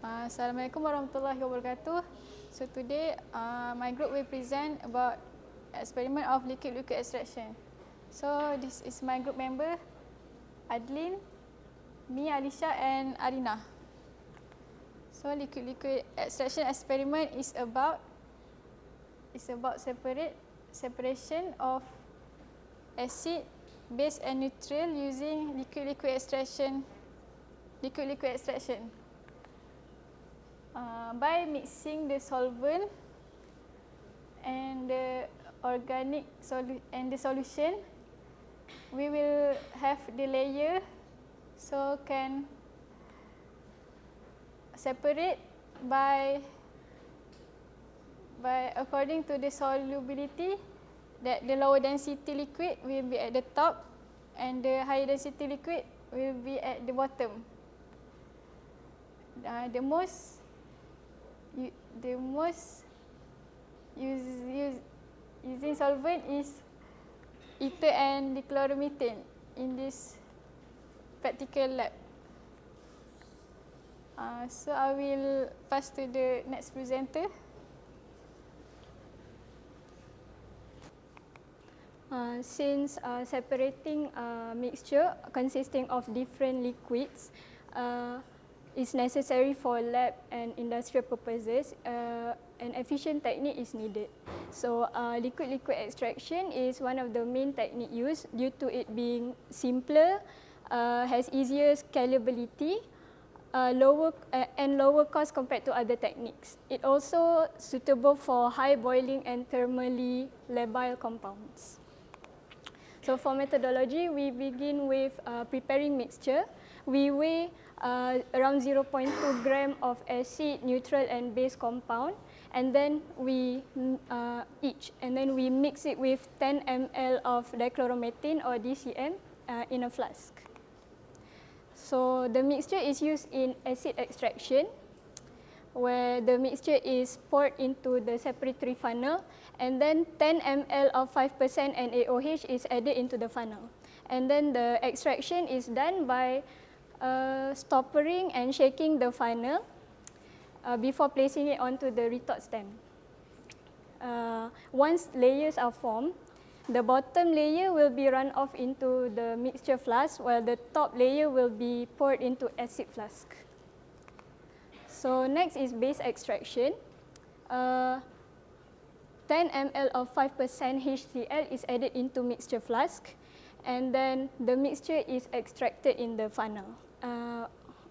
Assalamualaikum warahmatullahi wabarakatuh. So today my group will present about experiment of liquid extraction. So this is my group member Adlynn, me, Alysha and Arinah. So liquid extraction experiment is about separation of acid, base and neutral using liquid extraction. By mixing the solvent and the organic solution, we will have the layer so can separate by according to the solubility, that the lower density liquid will be at the top and the higher density liquid will be at the bottom. The most using solvent is Ithar and dichloromethane in this practical lab. So I will pass to the next presenter. Since separating a mixture consisting of different liquids is necessary for lab and industrial purposes, an efficient technique is needed. So liquid extraction is one of the main techniques used due to it being simpler, has easier scalability, lower cost compared to other techniques. It also suitable for high boiling and thermally labile compounds. So for methodology, we begin with preparing mixture. We weigh around 0.2 gram of acid, neutral and base compound, and then we mix it with 10 ml of dichloromethane or DCM in a flask. So the mixture is used in acid extraction, where the mixture is poured into the separatory funnel, and then 10 ml of 5% NaOH is added into the funnel. And then the extraction is done by stoppering and shaking the funnel before placing it onto the retort stem. Once layers are formed, the bottom layer will be run off into the mixture flask, while the top layer will be poured into acid flask. So next is base extraction. 10 ml of 5% HCl is added into mixture flask, and then the mixture is extracted in the funnel.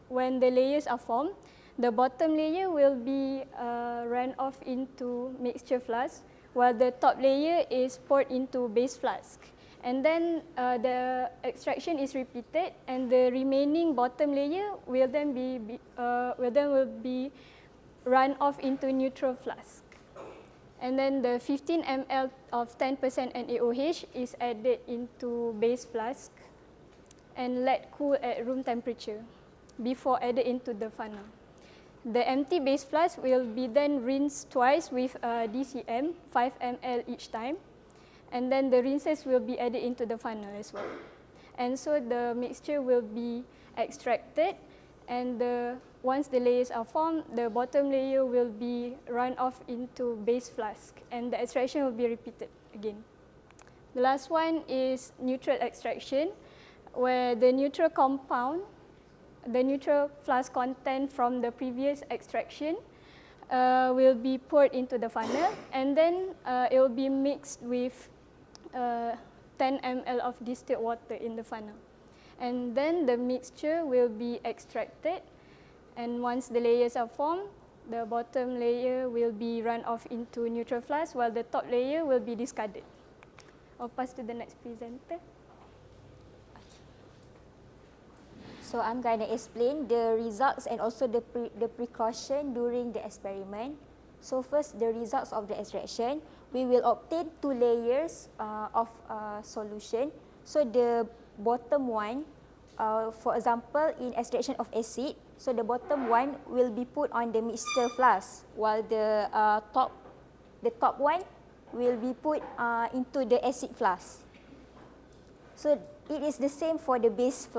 When the layers are formed, the bottom layer will be run off into mixture flask, while the top layer is poured into base flask. And then the extraction is repeated, and the remaining bottom layer will then be run off into neutral flask. And then the 15 ml of 10% NaOH is added into base flask and let cool at room temperature before added into the funnel. The empty base flask will be then rinsed twice with DCM, 5 ml each time, and then the rinses will be added into the funnel as well. And so the mixture will be extracted, and once the layers are formed, the bottom layer will be run off into base flask, and the extraction will be repeated again. The last one is neutral extraction, where the neutral flask content from the previous extraction will be poured into the funnel, and then it will be mixed with 10 ml of distilled water in the funnel. And then the mixture will be extracted, and once the layers are formed, the bottom layer will be run off into neutral flask, while the top layer will be discarded. I'll pass to the next presenter. So I'm going to explain the results and also the precaution during the experiment. So first, the results of the extraction. We will obtain 2 layers of solution. So the bottom one, for example, in extraction of acid, so the bottom one will be put on the mixture flask, while the top one will be put into the acid flask. So it is the same for the base.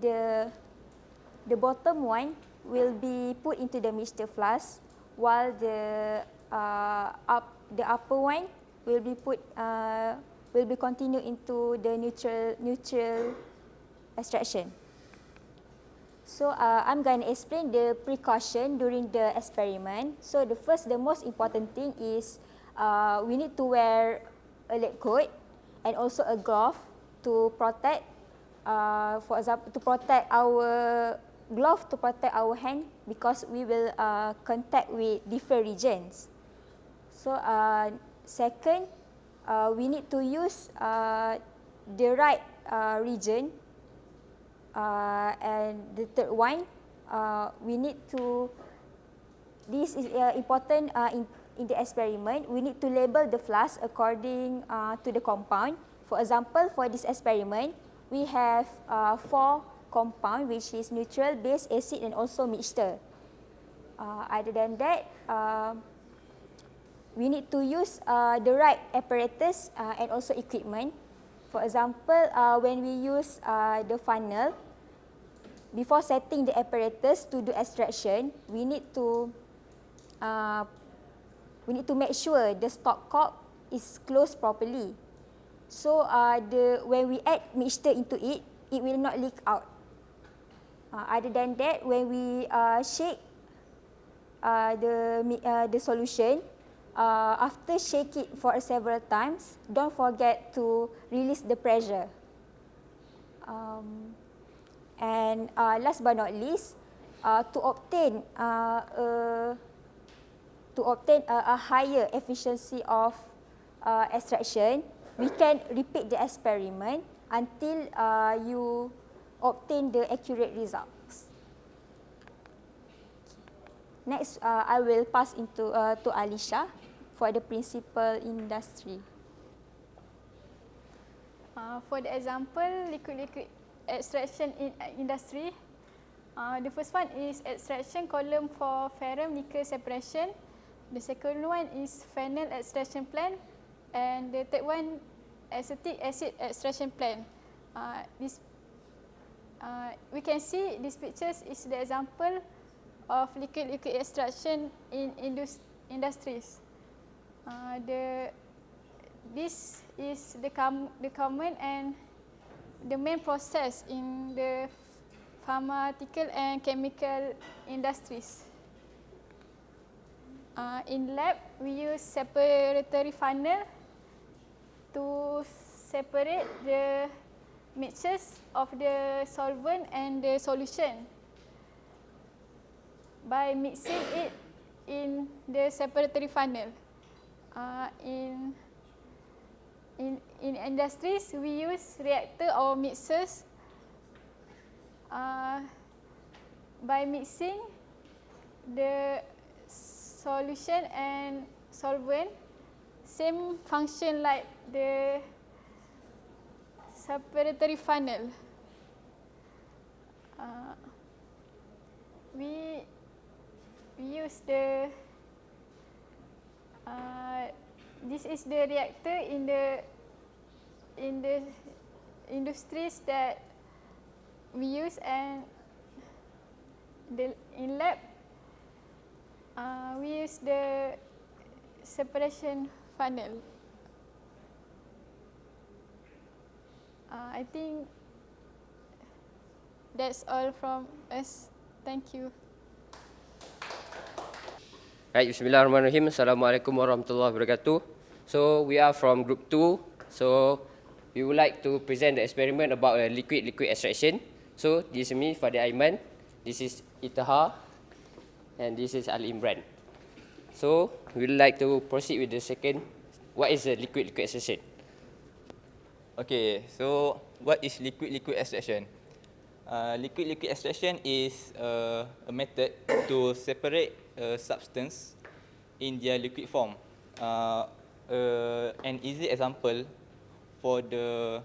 The the bottom one will be put into the mixture flask, while the upper one will be continued into the neutral extraction. So I'm going to explain the precaution during the experiment. So the most important thing is we need to wear a lab coat and also a glove to protect, for example, to protect our hand, because we will contact with different regions. So second, we need to use the right region. And the third one, we need to, this is important in the experiment, we need to label the flask according to the compound. For example, for this experiment, we have 4 compound, which is neutral, base, acid, and also mixture. Other than that, we need to use the right apparatus and also equipment. For example, when we use the funnel, before setting the apparatus to do extraction, we need to make sure the stopcock is closed properly. So when we add mixture into it, it will not leak out. Other than that, when we shake the solution, after shake it for several times, don't forget to release the pressure. And last but not least, to obtain a higher efficiency of extraction, we can repeat the experiment until you obtain the accurate results. Next, I will pass into to Alysha for the principal industry. For the example, liquid extraction in industry, the first one is extraction column for ferrum nickel separation. The second one is phenol extraction plant, and the third one acetic acid extraction plant. We can see these pictures is the example of liquid extraction in industries. This is the common and the main process in the pharmaceutical and chemical industries. In lab, we use separatory funnel to separate the mixtures of the solvent and the solution by mixing it in the separatory funnel. In industries, we use reactor or mixers. By mixing the solution and solvent, same function like the separatory funnel. We use the this is the reactor in the industries that we use, and in lab we use the separation funnel. I think that's all from us. Thank you. Right, bismillahirrahmanirrahim. Assalamualaikum warahmatullahi wabarakatuh. So we are from group 2. So we would like to present the experiment about a liquid extraction. So this is me, Fadhil Aiman. This is Ithar, and this is Imran. So we would like to proceed with the second. What is a liquid extraction? Okay, so what is liquid extraction? Liquid extraction is a method to separate a substance in their liquid form. An easy example for the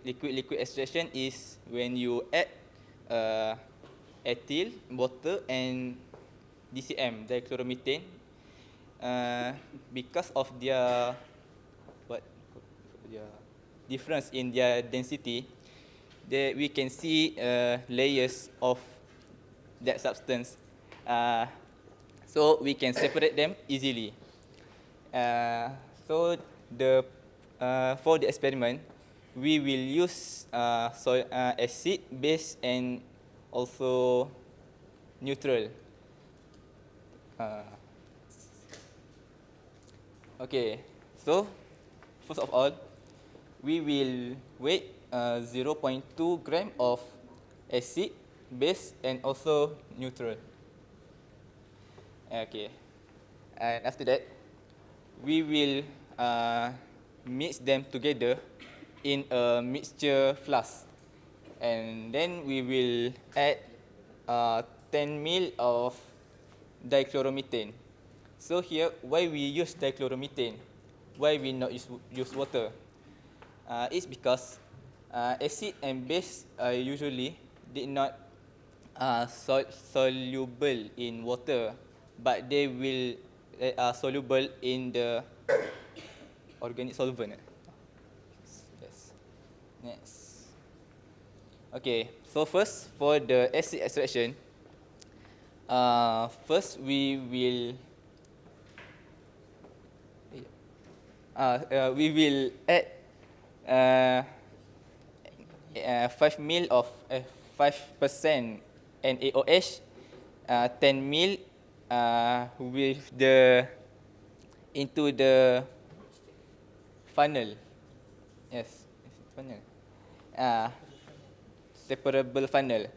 liquid extraction is when you add ethyl, water, and DCM, dichloromethane. Because of their difference in their density, we can see layers of that substance. So we can separate them easily. So for the experiment, we will use acid, base, and also neutral. Okay, so first of all, we will weigh 0.2 gram of acid, base, and also neutral. Okay, and after that, we will mix them together in a mixture flask, and then we will add 10 ml of dichloromethane. So here, why we use dichloromethane? Why we not use water? It's because acid and base usually did not soluble in water, but they will soluble in the organic solvent. Yes. Next. Okay, so first for the acid extraction, first we will add 5 ml of 5% NaOH, 10 ml with into the funnel. Yes, funnel. Separable funnel.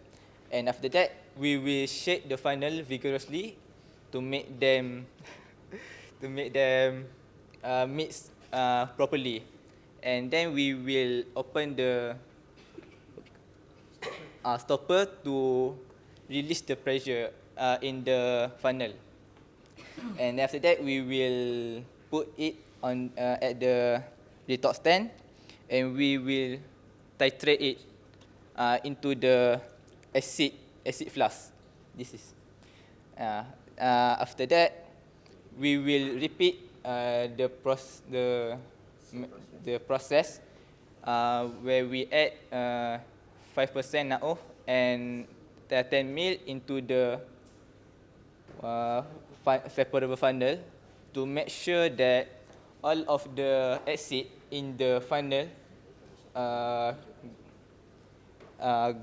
And after that, we will shake the funnel vigorously to make them mix properly. And then we will open the stopper to release the pressure in the funnel. And after that, we will put it on at the detox stand, and we will titrate it into the acid flask. This is. After that, we will repeat the process where we add 5% NaO and 10 ml into the separable funnel to make sure that all of the acid in the funnel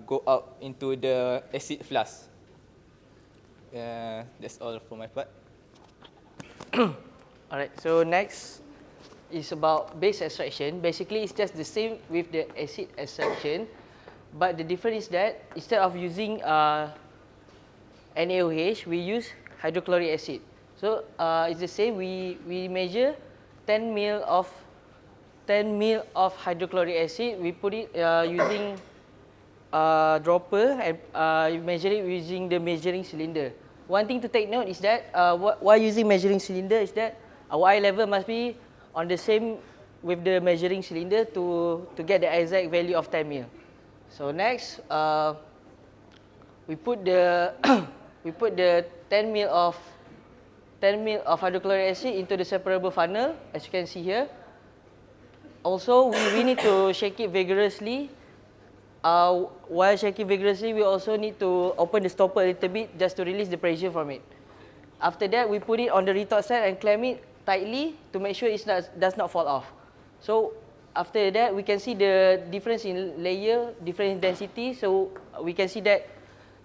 go out into the acid flask. That's all for my part. Alright, so next is about base extraction. Basically, it's just the same with the acid extraction, but the difference is that instead of using NaOH, we use hydrochloric acid. So it's the same. We measure 10 ml of hydrochloric acid. We put it using dropper and measure it using the measuring cylinder. One thing to take note is that while using measuring cylinder is that our eye level must be on the same with the measuring cylinder to get the exact value of 10 ml. So next, we put the 10 ml of hydrochloric acid into the separable funnel, as you can see here. Also, we need to shake it vigorously. While shaking vigorously, we also need to open the stopper a little bit just to release the pressure from it. After that, we put it on the retort stand and clamp it tightly to make sure it does not fall off. So after that, we can see the difference in layer, difference in density. So we can see that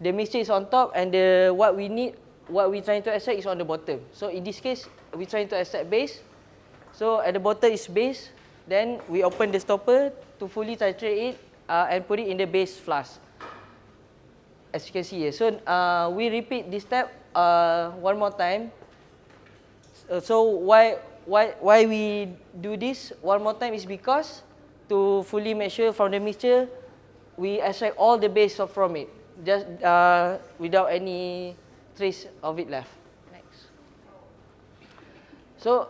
the mixture is on top and what we're trying to extract is on the bottom. So in this case, we're trying to extract base. So at the bottom is base. Then we open the stopper to fully titrate it and put it in the base flask, as you can see here. So we repeat this step one more time. So why we do this one more time is because to fully make sure from the mixture we extract all the base from it, just without any trace of it left. Next. So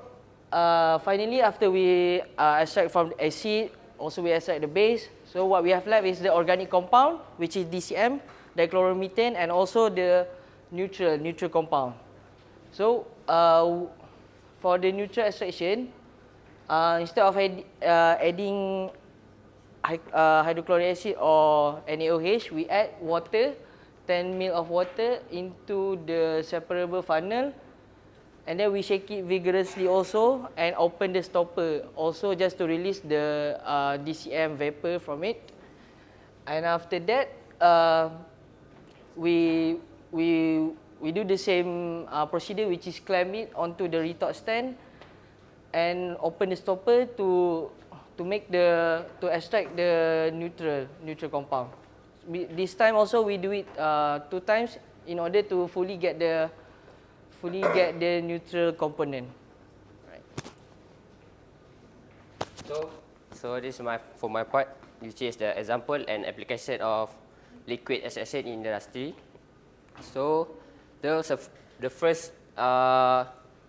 finally, after we extract from the acid, also we extract the base. So what we have left is the organic compound, which is DCM, dichloromethane, and also the neutral compound. So for the neutral extraction, instead of adding hydrochloric acid or NaOH, we add water, 10 ml of water into the separable funnel, and then we shake it vigorously also and open the stopper also just to release the DCM vapor from it. And after that, we do the same procedure, which is clamp it onto the retort stand and open the stopper to extract the neutral compound. This time also we do it 2 times in order to fully get the neutral component. Right. So this is for my part, which is the example and application of liquid extraction in industry. So the first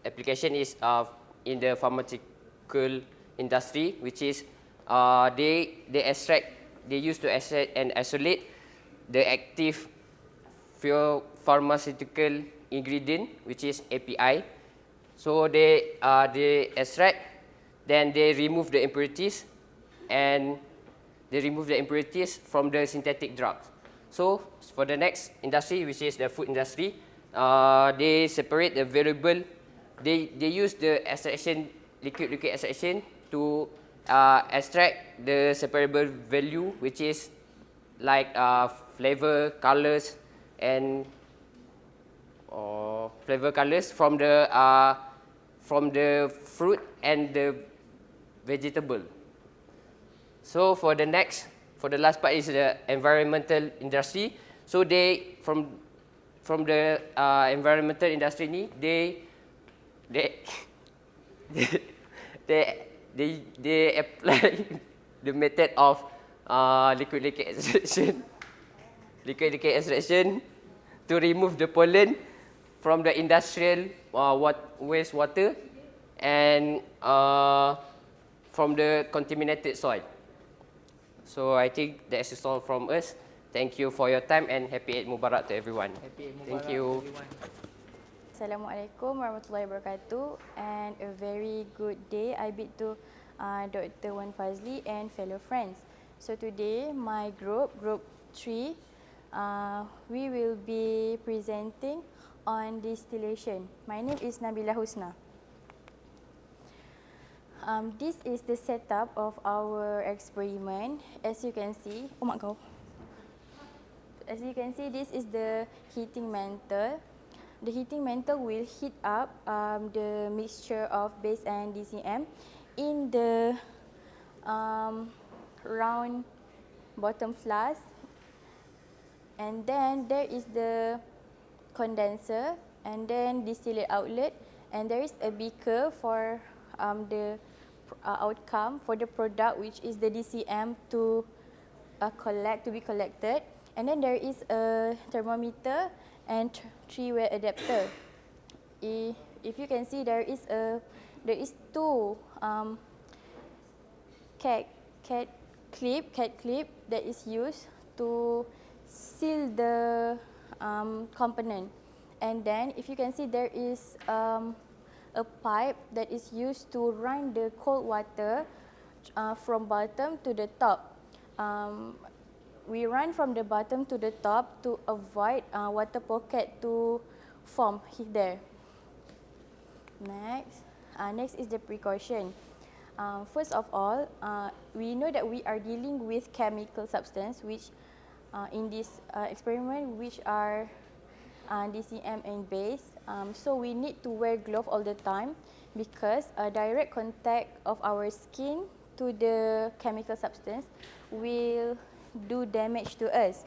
application is in the pharmaceutical industry, which is they use to extract and isolate the active pharmaceutical ingredient, which is API. So they extract, then they remove the impurities, and they remove the impurities from the synthetic drugs. So for the next industry, which is the food industry, they separate the variable. They use the extraction liquid extraction to extract the separable value, which is like flavor, colors, and flavor colors from the fruit and the vegetable. So for the last part is the environmental industry. So they from the environmental industry ni they apply the method of liquid extraction to remove the pollen from the industrial wastewater and from the contaminated soil. So I think that's all from us. Thank you for your time and happy Eid Mubarak to everyone. Thank you. Assalamualaikum warahmatullahi wabarakatuh, and a very good day I bid to Dr. Wan Fazli and fellow friends. So today my group 3, we will be presenting on distillation. My name is Nabilah Husna. This is the setup of our experiment. As you can see, as you can see, this is the heating mantle. The heating mantle will heat up the mixture of base and DCM in the round bottom flask, and then there is the condenser and then distillate outlet, and there is a beaker for the outcome for the product, which is the DCM to be collected, and then there is a thermometer and 3-way adapter. If you can see, there is 2 cat clip that is used to seal the component, and then if you can see, there is a pipe that is used to run the cold water from bottom to the top. We run from the bottom to the top to avoid water pocket to form there. Next is the precaution. First of all, we know that we are dealing with chemical substance, which in this experiment, which are DCM and base. So we need to wear gloves all the time, because a direct contact of our skin to the chemical substance will do damage to us.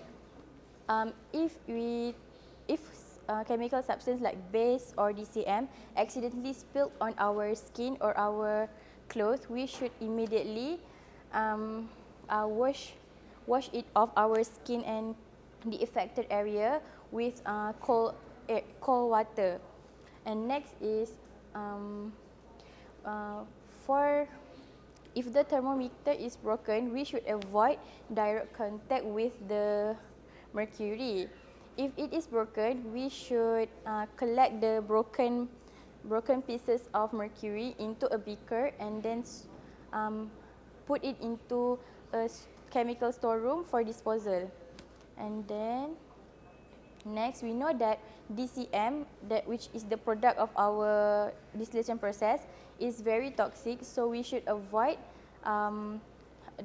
If chemical substance like base or DCM accidentally spilled on our skin or our clothes, we should immediately wash it off our skin and the affected area with cold water. And next is if the thermometer is broken, we should avoid direct contact with the mercury. If it is broken, we should collect the broken pieces of mercury into a beaker and then put it into chemical storeroom for disposal. And then next, we know that DCM, which is the product of our distillation process, is very toxic, so we should avoid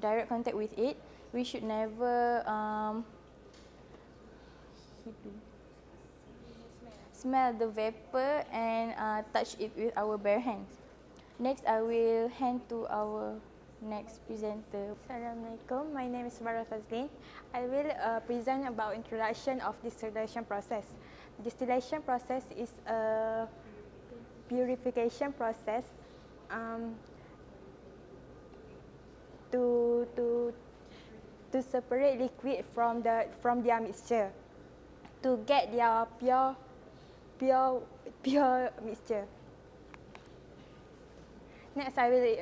direct contact with it. We should never smell the vapor and touch it with our bare hands. Next, I will hand to our next presenter. Assalamualaikum, my name is Fazlin. I will present about introduction of distillation process. Distillation process is a purification process to separate liquid from their mixture to get their pure mixture. Next, I will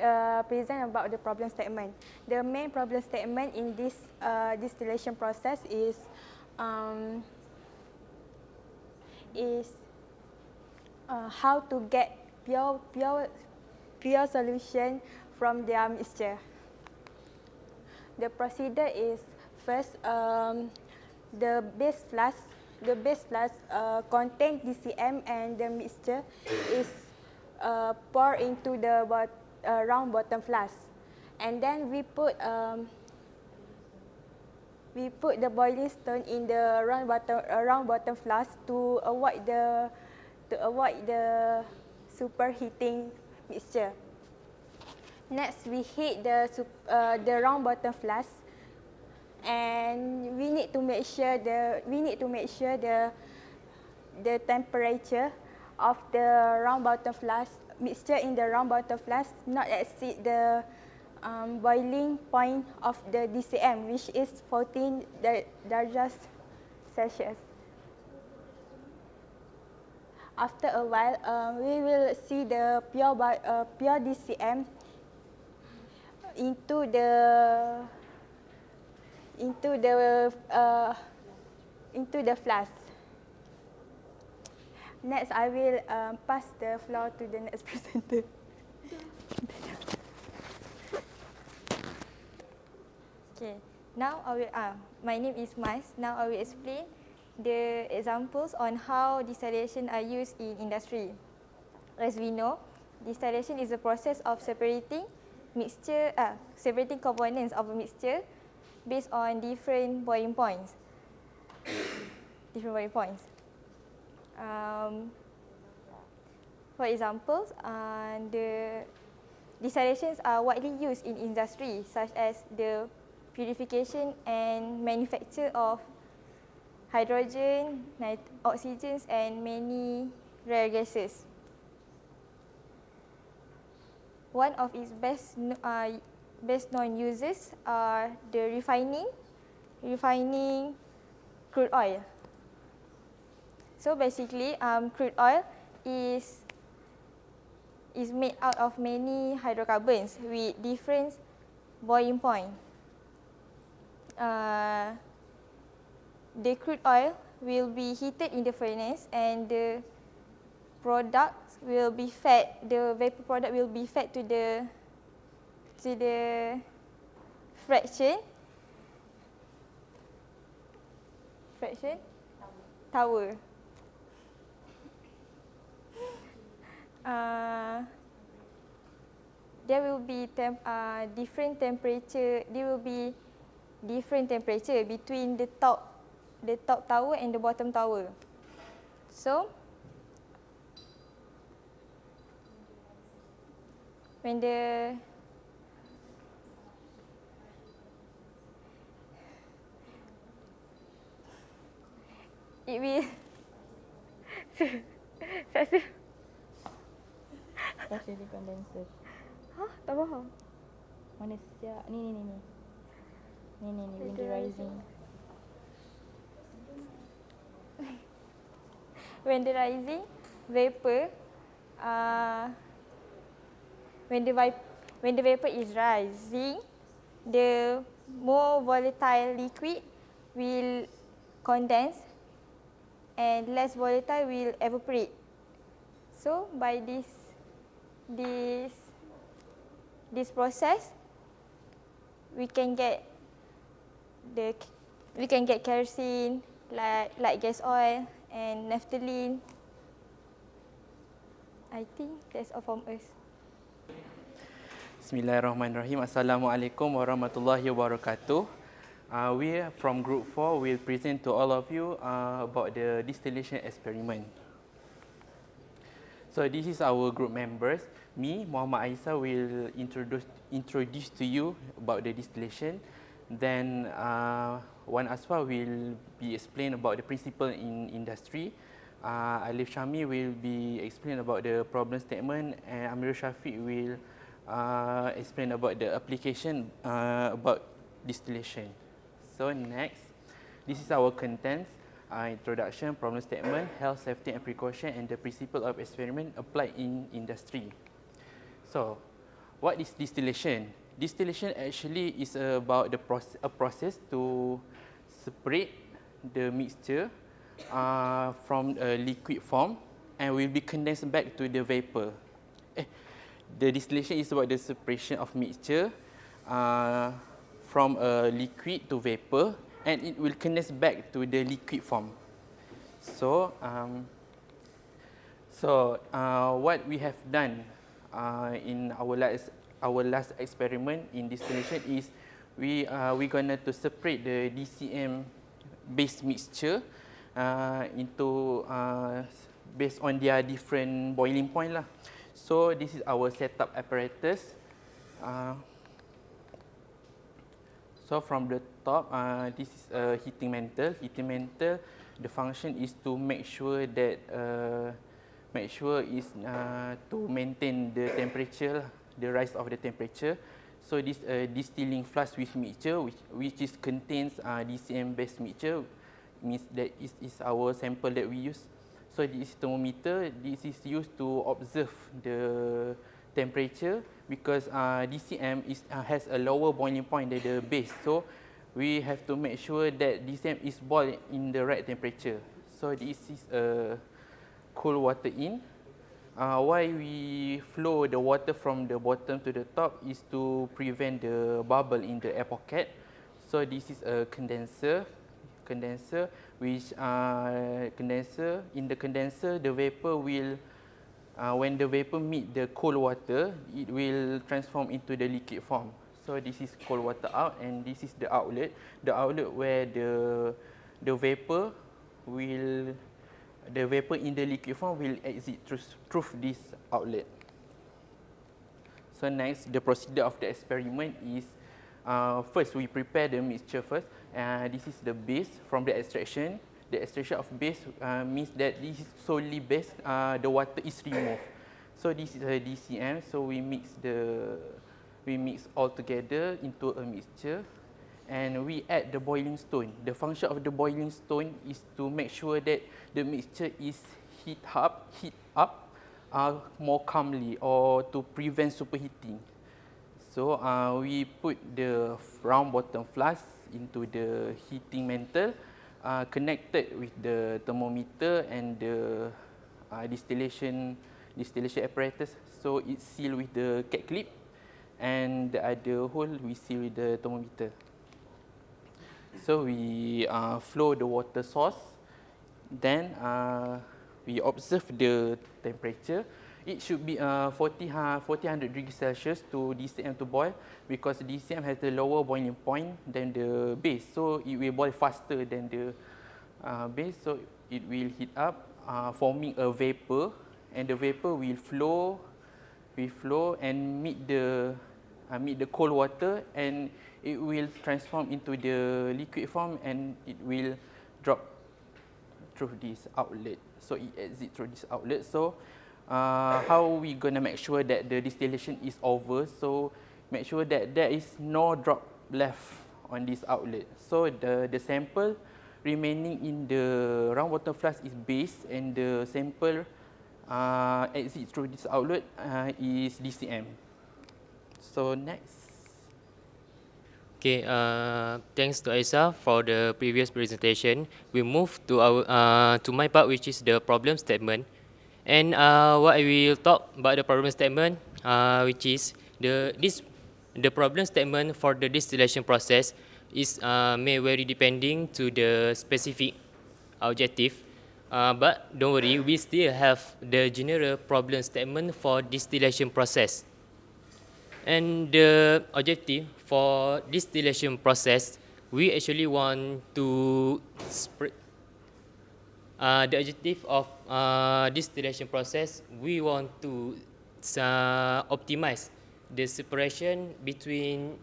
present about the problem statement. The main problem statement in this distillation process is how to get pure solution from their mixture. The procedure is first the base flask contain DCM and the mixture is poured into the round bottom flask, and then we put the boiling stone in the round bottom flask to avoid the superheating mixture. Next, we heat the round bottom flask, and we need to make sure the temperature of the round bottom flask mixture in the round bottom flask not exceed the boiling point of the DCM, which is 14 degrees Celsius. After a while, we will see the pure DCM into the flask. Next, I will pass the floor to the next presenter. Okay, now my name is Mas. Now I will explain the examples on how distillation are used in industry. As we know, distillation is a process of separating components of a mixture based on different boiling points. For example, the distillations are widely used in industry, such as the purification and manufacture of hydrogen, oxygens, and many rare gases. One of its best known uses are the refining crude oil. So basically, crude oil is made out of many hydrocarbons with different boiling point. The crude oil will be heated in the furnace, and the product will be fed. The vapor product will be fed to the fraction tower. There will be different temperature. There will be different temperature between the top tower and the bottom tower. So when it will Syasya. Syasya di condenser. Hah? Tak faham. Mana siap? Ni. Winterizing. Winterizing vapor. When the vapor is rising, the more volatile liquid will condense and less volatile will evaporate. So by this process, we can get we can get kerosene, like gas oil, and naphthalene. I think that's all from us. Bismillahirrahmanirrahim. Assalamualaikum warahmatullahi wabarakatuh. We from Group 4 will present to all of you about the distillation experiment. So this is our group members. Me, Muhammad Aisar, will introduce to you about the distillation. Then Wan Asfa will be explain about the principle in industry. Alif Syahmi will be explain about the problem statement, and Amirul Syafiq will explain about the application about distillation. So next, this is our contents. Introduction, problem statement, health, safety and precaution, and the principle of experiment applied in industry. So, what is distillation? Distillation actually is about a process to separate the mixture from a liquid form and will be condensed back to the vapor. The distillation is about the separation of mixture from a liquid to vapor, and it will condense back to the liquid form. So, what we have done in our last experiment in distillation is we gonna to separate the DCM based mixture into based on their different boiling point lah. So this is our setup apparatus. So from the top, this is a heating mantle. Heating mantle, the function is to make sure that to maintain the temperature, the rise of the temperature. So this distilling flask with mixture, which is contains DCM based mixture, means that is our sample that we use. So this thermometer, this is used to observe the temperature, because DCM has a lower boiling point than the base. So we have to make sure that DCM is boiled in the right temperature. So this is a cool water in. Why we flow the water from the bottom to the top is to prevent the bubble in the air pocket. So this is a condenser, which in the condenser, the vapor will when the vapor meet the cold water, it will transform into the liquid form. So this is cold water out, and this is the outlet. The outlet where the vapor in the liquid form will exit through this outlet. So next, the procedure of the experiment is first we prepare the mixture first. This is the base from the extraction. The extraction of base means that this is solely base, the water is removed. So this is a DCM, so we mix all together into a mixture, and we add the boiling stone. The function of the boiling stone is to make sure that the mixture is heat up more calmly, or to prevent superheating. So we put the round bottom flask into the heating mantle, connected with the thermometer and the distillation apparatus. So it's sealed with the cat clip, and the other hole we seal with the thermometer. So we flow the water source, then we observe the temperature. It should be 400 degrees Celsius to DCM to boil, because DCM has the lower boiling point than the base, so it will boil faster than the base. So it will heat up, forming a vapor, and the vapor will flow and meet the cold water, and it will transform into the liquid form, and it will drop through this outlet. So it exits through this outlet. So how we gonna make sure that the distillation is over? So make sure that there is no drop left on this outlet. So the sample remaining in the round bottom flask is base, and the sample exit through this outlet is DCM. So next. Okay, thanks to Aisar for the previous presentation. We move to to my part, which is the problem statement. And what I will talk about the problem statement, which is the problem statement for the distillation process is may vary depending to the specific objective. But don't worry, we still have the general problem statement for distillation process. And the objective for distillation process, we actually want to the objective of distillation process, we want to optimize the separation between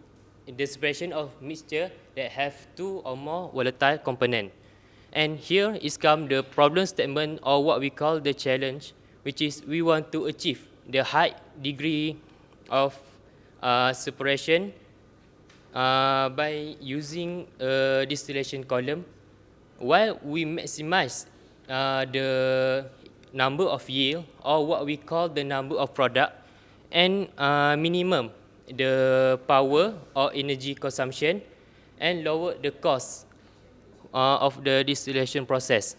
the separation of mixture that have two or more volatile components. And here is come the problem statement, or what we call the challenge, which is we want to achieve the high degree of separation by using a distillation column, while we maximize the number of yield, or what we call the number of product, and minimum the power or energy consumption, and lower the cost of the distillation process.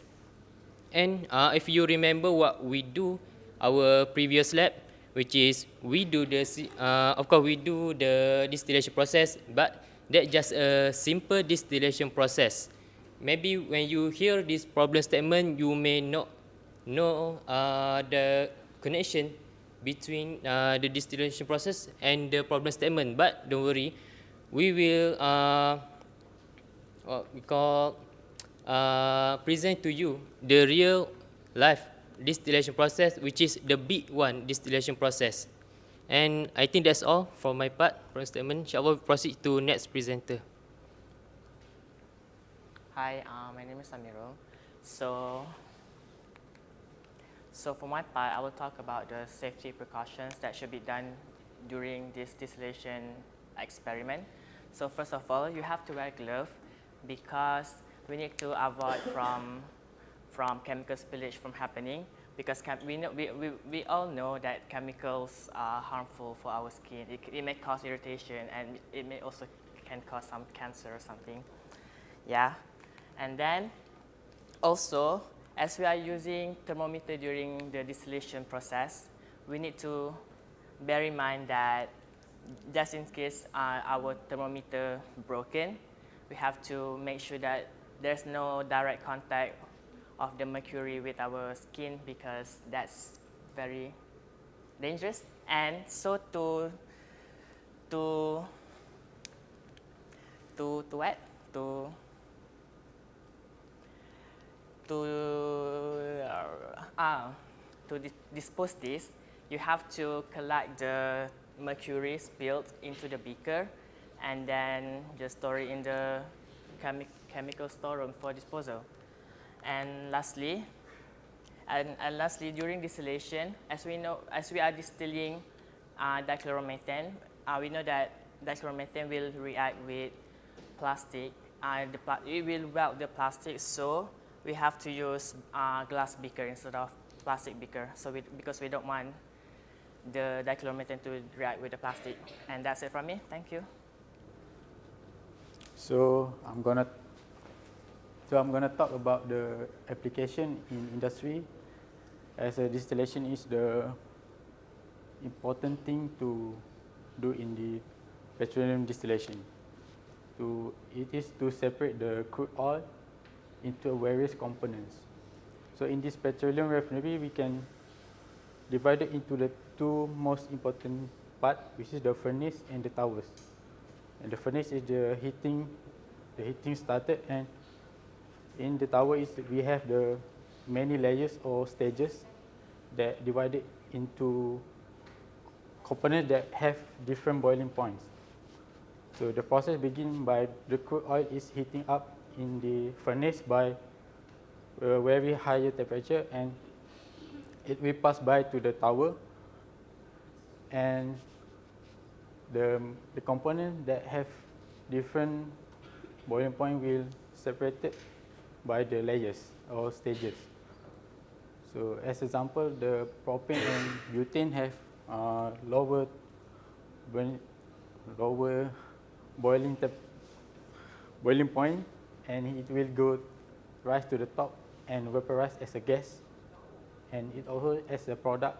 And if you remember what we do our previous lab, which is we do the of course we do the distillation process, but that's just a simple distillation process. Maybe when you hear this problem statement, you may not know the connection between the distillation process and the problem statement. But don't worry, we will what we call present to you the real life distillation process, which is the big one distillation process. And I think that's all from my part. Problem statement. Inshallah, we'll proceed to next presenter. Hi, my name is Amirul. So for my part, I will talk about the safety precautions that should be done during this distillation experiment. So first of all, you have to wear gloves because we need to avoid from chemical spillage from happening, because we all know that chemicals are harmful for our skin. It may cause irritation, and it may also can cause some cancer or something. Yeah, and then also, as we are using thermometer during the distillation process, we need to bear in mind that just in case our thermometer broken, we have to make sure that there's no direct contact of the mercury with our skin, because that's very dangerous. And so to dispose this, you have to collect the mercury spilled into the beaker and then just store it in the chemical storeroom for disposal. And lastly, during distillation, as we are distilling dichloromethane, we know that dichloromethane will react with plastic. It will melt the plastic, so we have to use glass beaker instead of plastic beaker. So because we don't want the dichloromethane to react with the plastic. And that's it from me. Thank you. So I'm gonna talk about the application in industry, as a distillation is the important thing to do in the petroleum distillation. It is to separate the crude oil into various components. So in this petroleum refinery, we can divide it into the two most important part, which is the furnace and the towers. And the furnace is the heating started, and in the tower we have the many layers or stages that divided into components that have different boiling points. So the process begins by the crude oil is heating up in the furnace by a very higher temperature, and it will pass by to the tower, and the components that have different boiling point will separated by the layers or stages. So as example, the propane and butane have lower boiling point, and it will rise to the top and vaporize as a gas, and it also as a product.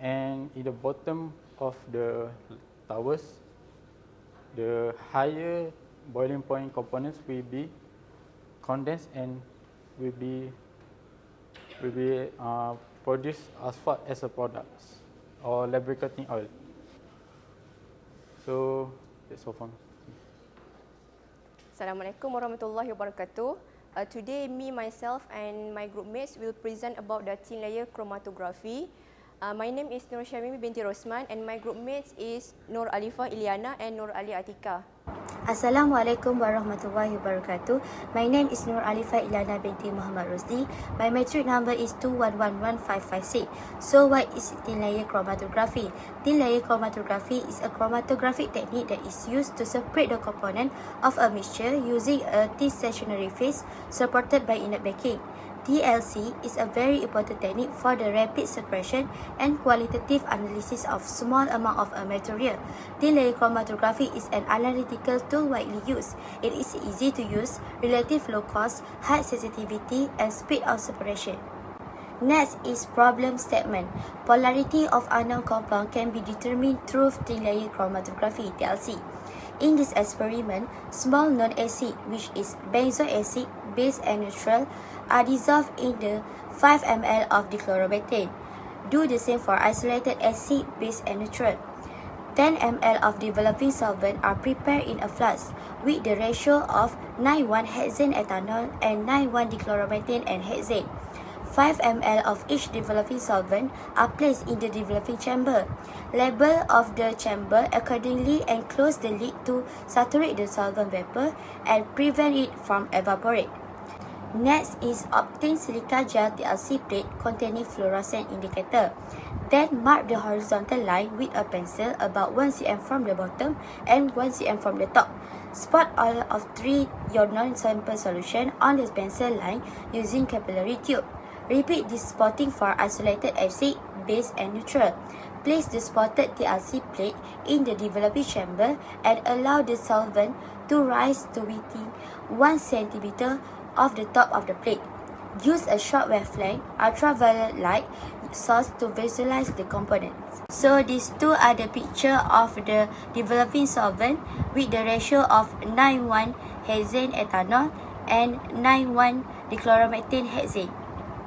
And in the bottom of the towers, the higher boiling point components will be condensed and will be produced asphalt as a product or lubricating oil. So that's all from me. Assalamualaikum warahmatullahi wabarakatuh. Today, me, myself and my group mates will present about the thin layer chromatography. My name is Syamimi binti Rosman and my group mates is Nur Alifah, Ilyana and Nur Ali Atiqah. Assalamualaikum warahmatullahi wabarakatuh. My name is Nur Alifah Ilyana binti Muhammad Rosdi. My metric number is 2111556. So what is thin layer chromatography? Thin layer chromatography is a chromatographic technique that is used to separate the component of a mixture using a thin stationary phase supported by inert backing. TLC is a very important technique for the rapid separation and qualitative analysis of small amount of a material. Thin layer chromatography is an analytical tool widely used. It is easy to use, relative low cost, high sensitivity, and speed of separation. Next is problem statement. Polarity of unknown compound can be determined through thin layer chromatography (TLC). In this experiment, small non-acid, which is benzoic acid, base and neutral, are dissolved in the 5 ml of dichloromethane. Do the same for isolated acid, base and neutral. 10 ml of developing solvent are prepared in a flask with the ratio of 9:1 hexane ethanol and 9:1 dichloromethane and hexane. 5 ml of each developing solvent are placed in the developing chamber. Label of the chamber accordingly and close the lid to saturate the solvent vapor and prevent it from evaporate. Next is obtain silica gel TLC plate containing fluorescent indicator. Then mark the horizontal line with a pencil about 1 cm from the bottom and 1 cm from the top. Spot all of 3 your non-sample solution on the pencil line using capillary tube. Repeat this spotting for isolated acid, base and neutral. Place the spotted TLC plate in the developing chamber and allow the solvent to rise to within 1 cm of the top of the plate. Use a short wavelength ultraviolet light source to visualize the components. So these two are the picture of the developing solvent with the ratio of 9:1 hexane ethanol and 9:1 dichloromethane hexane.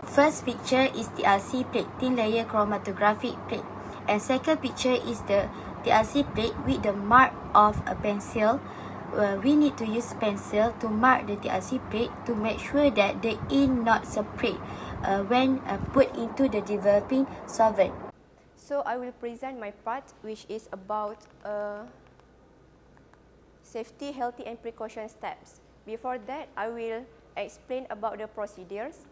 First picture is TLC plate, thin layer chromatographic plate, and second picture is the TLC plate with the mark of a pencil. We need to use pencil to mark the TLC plate to make sure that the ink not separate when put into the developing solvent. So I will present my part, which is about safety, healthy and precaution steps. Before that, I will explain about the procedures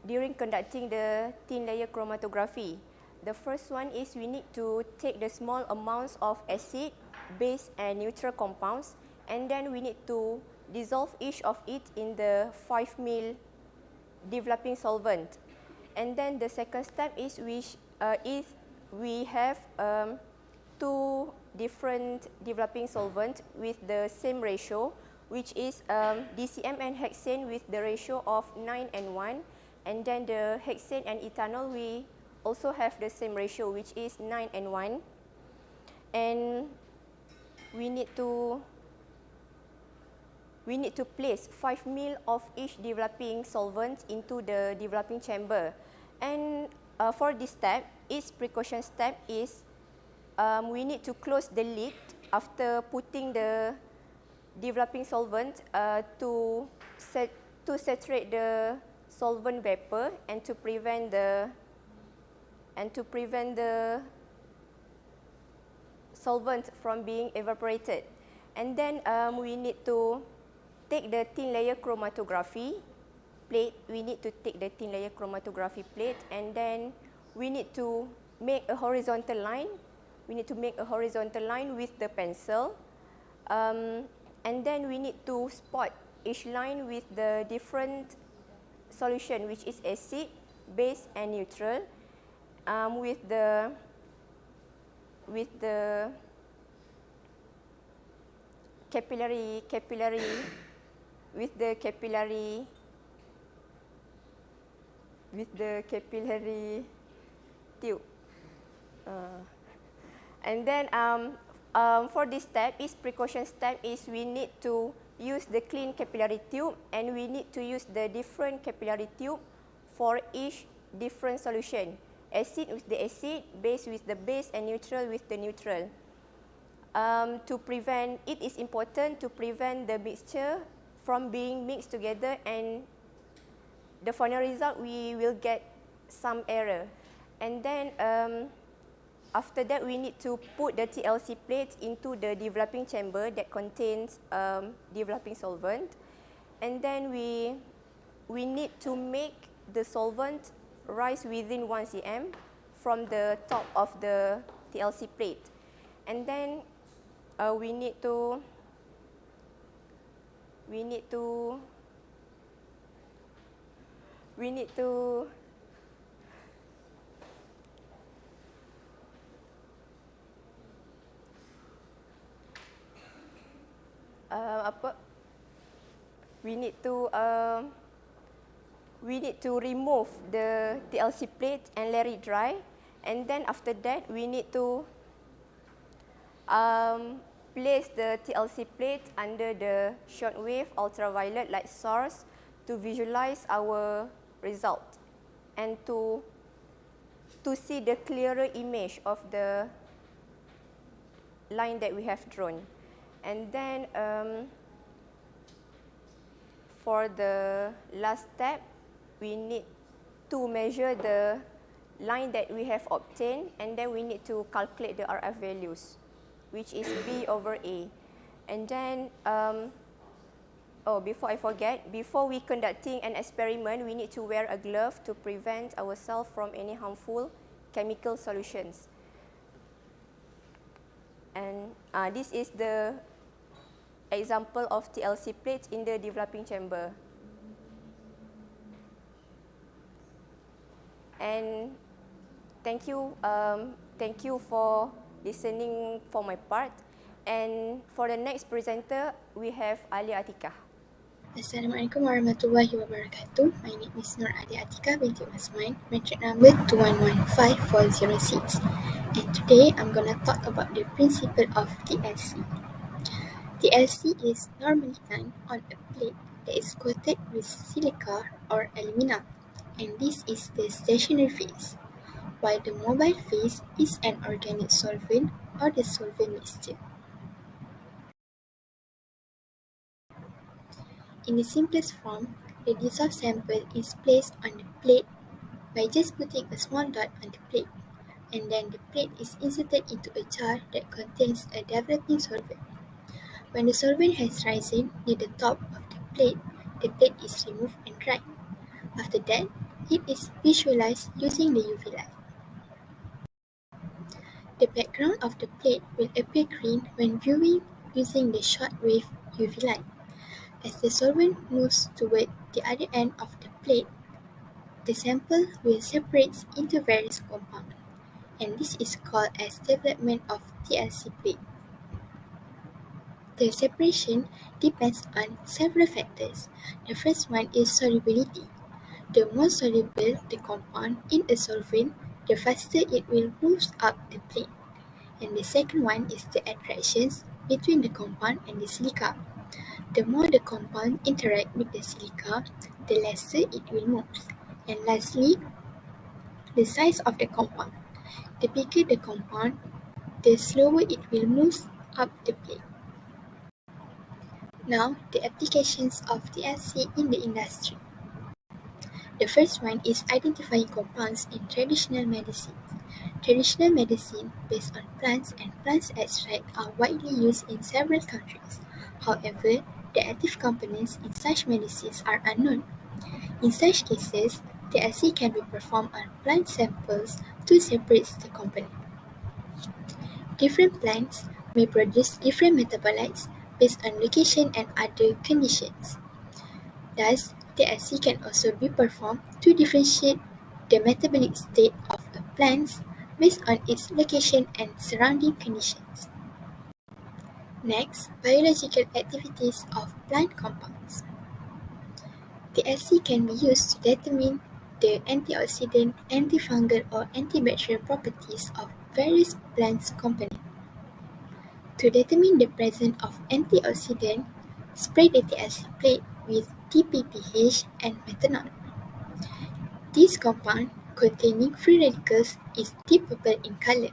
during conducting the thin layer chromatography. The first one is we need to take the small amounts of acid, base and neutral compounds, and then we need to dissolve each of it in the 5 ml developing solvent. And then the second step is if we have 2 different developing solvent with the same ratio, which is DCM and hexane with the ratio of 9:1, and then the hexane and ethanol we also have the same ratio, which is 9:1, and we need to place 5 ml of each developing solvent into the developing chamber. And for this step, each precaution step is we need to close the lid after putting the developing solvent to saturate the solvent vapor and to prevent the solvent from being evaporated. And then we need to take the thin layer chromatography plate. We need to take the thin layer chromatography plate, and then we need to make a horizontal line. We need to make a horizontal line with the pencil. And then we need to spot each line with the different solution, which is acid, base and neutral, with the capillary tube. And then For this step, is precaution step is we need to use the clean capillary tube, and we need to use the different capillary tube for each different solution. Acid with the acid, base with the base, and neutral with the neutral. To prevent, it is important to prevent the mixture from being mixed together, and the final result we will get some error. And then after that, we need to put the TLC plates into the developing chamber that contains developing solvent. And then we need to make the solvent rise within 1 cm from the top of the TLC plate. And then we need to we need to remove the TLC plate and let it dry, and then after that we need to place the TLC plate under the shortwave ultraviolet light source to visualize our result and to see the clearer image of the line that we have drawn. And then for the last step, we need to measure the line that we have obtained, and then we need to calculate the RF values, which is B over A. And then, before I forget, before we conducting an experiment, we need to wear a glove to prevent ourselves from any harmful chemical solutions. And this is the example of TLC plates in the developing chamber. And thank you for listening for my part. And for the next presenter, we have Alya Atiqah. Assalamualaikum warahmatullahi wabarakatuh. My name is Atiqah binti Usman, metric number 2115406. And today I'm going to talk about the principle of TLC. TLC is normally done on a plate that is coated with silica or alumina, and this is the stationary phase, while the mobile phase is an organic solvent or the solvent mixture. In the simplest form, the dissolved sample is placed on the plate by just putting a small dot on the plate, and then the plate is inserted into a jar that contains a developing solvent. When the solvent has risen near the top of the plate is removed and dried. After that, it is visualized using the UV light. The background of the plate will appear green when viewing using the short-wave UV light. As the solvent moves toward the other end of the plate, the sample will separate into various compounds, and this is called as development of TLC plate. The separation depends on several factors. The first one is solubility. The more soluble the compound in a solvent, the faster it will move up the plate. And the second one is the attractions between the compound and the silica. The more the compound interact with the silica, the lesser it will move. And lastly, the size of the compound. The bigger the compound, the slower it will move up the plate. Now, the applications of TLC in the industry. The first one is identifying compounds in traditional medicine. Traditional medicine based on plants and plant extract are widely used in several countries. However, the active components in such medicines are unknown. In such cases, TLC can be performed on plant samples to separate the component. Different plants may produce different metabolites based on location and other conditions. Thus, TLC can also be performed to differentiate the metabolic state of a plant based on its location and surrounding conditions. Next, biological activities of plant compounds. TLC can be used to determine the antioxidant, antifungal, or antibacterial properties of various plant components. To determine the presence of antioxidant, spray the TLC plate with TPPH and methanol. This compound, containing free radicals, is deep purple in color.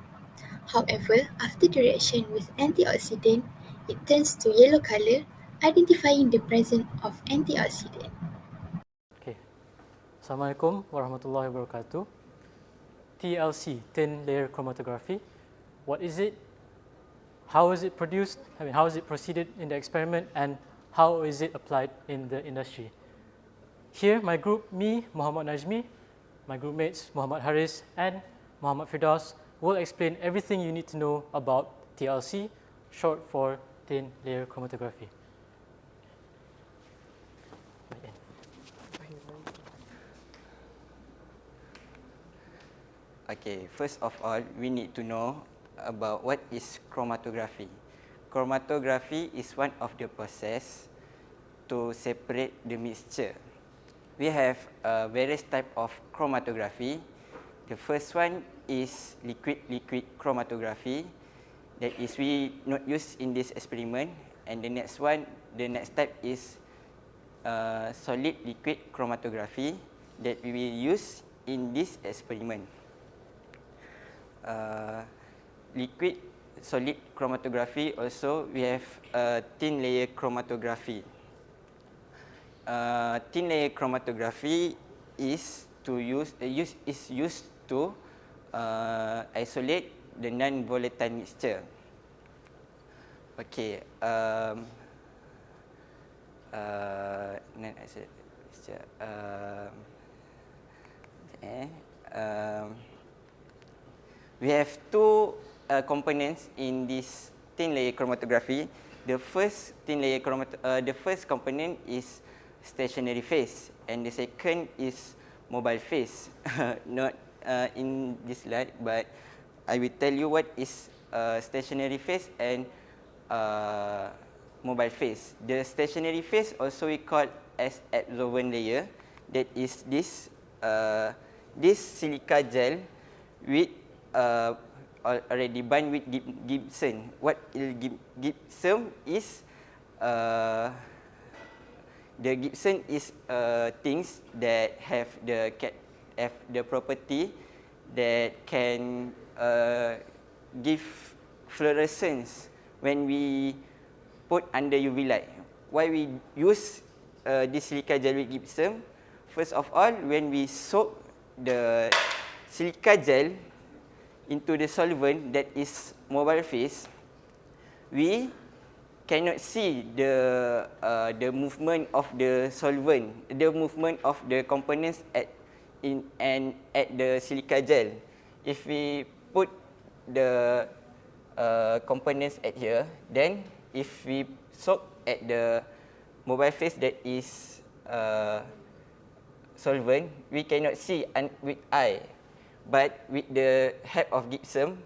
However, after the reaction with antioxidant, it turns to yellow color, identifying the presence of antioxidant. Okay. Assalamualaikum warahmatullahi wabarakatuh. TLC, thin layer chromatography. What is it? How is it produced? How is it proceeded in the experiment, and how is it applied in the industry? Here, my group, me, Muhammad Najmi, my group mates, Muhammad Hariz and Muhammad Firdaus, will explain everything you need to know about TLC, short for thin layer chromatography. Okay, first of all, we need to know about what is chromatography. Chromatography is one of the process to separate the mixture. We have various type of chromatography. The first one is liquid-liquid chromatography. That is we not use in this experiment. And the next type is solid-liquid chromatography that we will use in this experiment. Liquid solid chromatography, also we have thin layer chromatography. Thin layer chromatography is used to isolate the non-volatile mixture. Okay, non-isolate mixture. We have two components in this thin layer chromatography. The first component is stationary phase, and the second is mobile phase. Not in this slide, but I will tell you what is stationary phase and mobile phase. The stationary phase also we call as adsorbent layer. That is this silica gel with already bind with gypsum. What is gypsum is the gypsum is things that have the property that can give fluorescence when we put under UV light. Why we use this silica gel with gypsum? First of all, when we soak the silica gel into the solvent, that is mobile phase, we cannot see the movement of the solvent, the movement of the components at the silica gel. If we put the components at here, then if we soak at the mobile phase that is solvent, we cannot see with eye. But with the help of gypsum,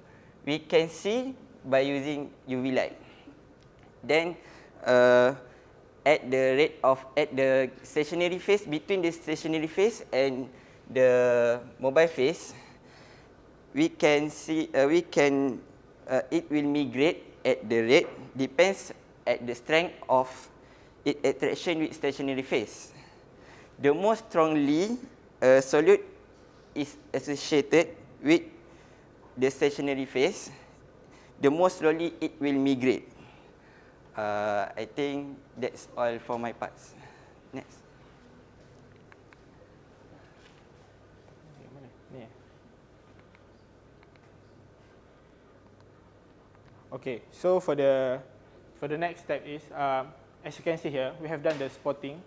we can see by using UV light. Then at the stationary phase, between the stationary phase and the mobile phase, we can see it will migrate at the rate depends at the strength of its attraction with stationary phase. The most strongly solute is associated with the stationary phase, the more slowly it will migrate. I think that's all for my parts. Next. Okay, so for the next step is, as you can see here, we have done the spotting,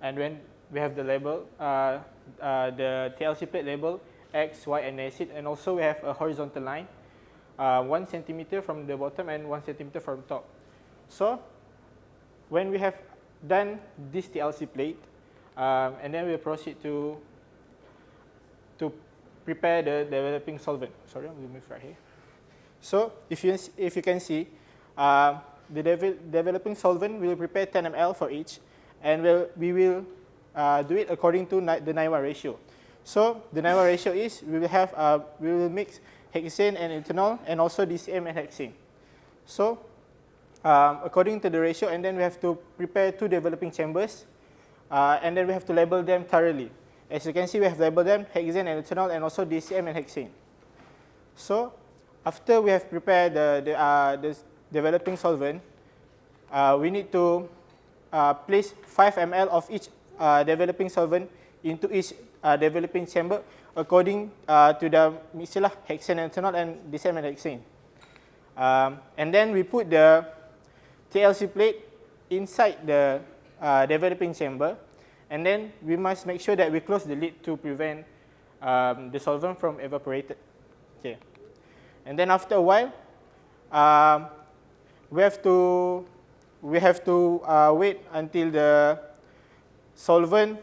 and when we have the label, the TLC plate label, X, Y, and acid, and also we have a horizontal line, 1 centimeter from the bottom and 1 centimeter from top. So when we have done this TLC plate, and then we proceed to prepare the developing solvent. Sorry, I'm going to move right here. So if you can see, the developing solvent will prepare 10 ml for each, and we will do it according to the NIWA ratio. So the NIWA ratio is we will mix hexane and ethanol, and also DCM and hexane. So according to the ratio, and then we have to prepare 2 developing chambers, and then we have to label them thoroughly. As you can see, we have labeled them hexane and ethanol, and also DCM and hexane. So after we have prepared the developing solvent, we need to place 5 ml of each developing solvent into each developing chamber according to the mixture hexane and ethanol and DCM and hexane. And then we put the TLC plate inside the developing chamber, and then we must make sure that we close the lid to prevent the solvent from evaporated. Okay. And then after a while, we have to wait until the solvent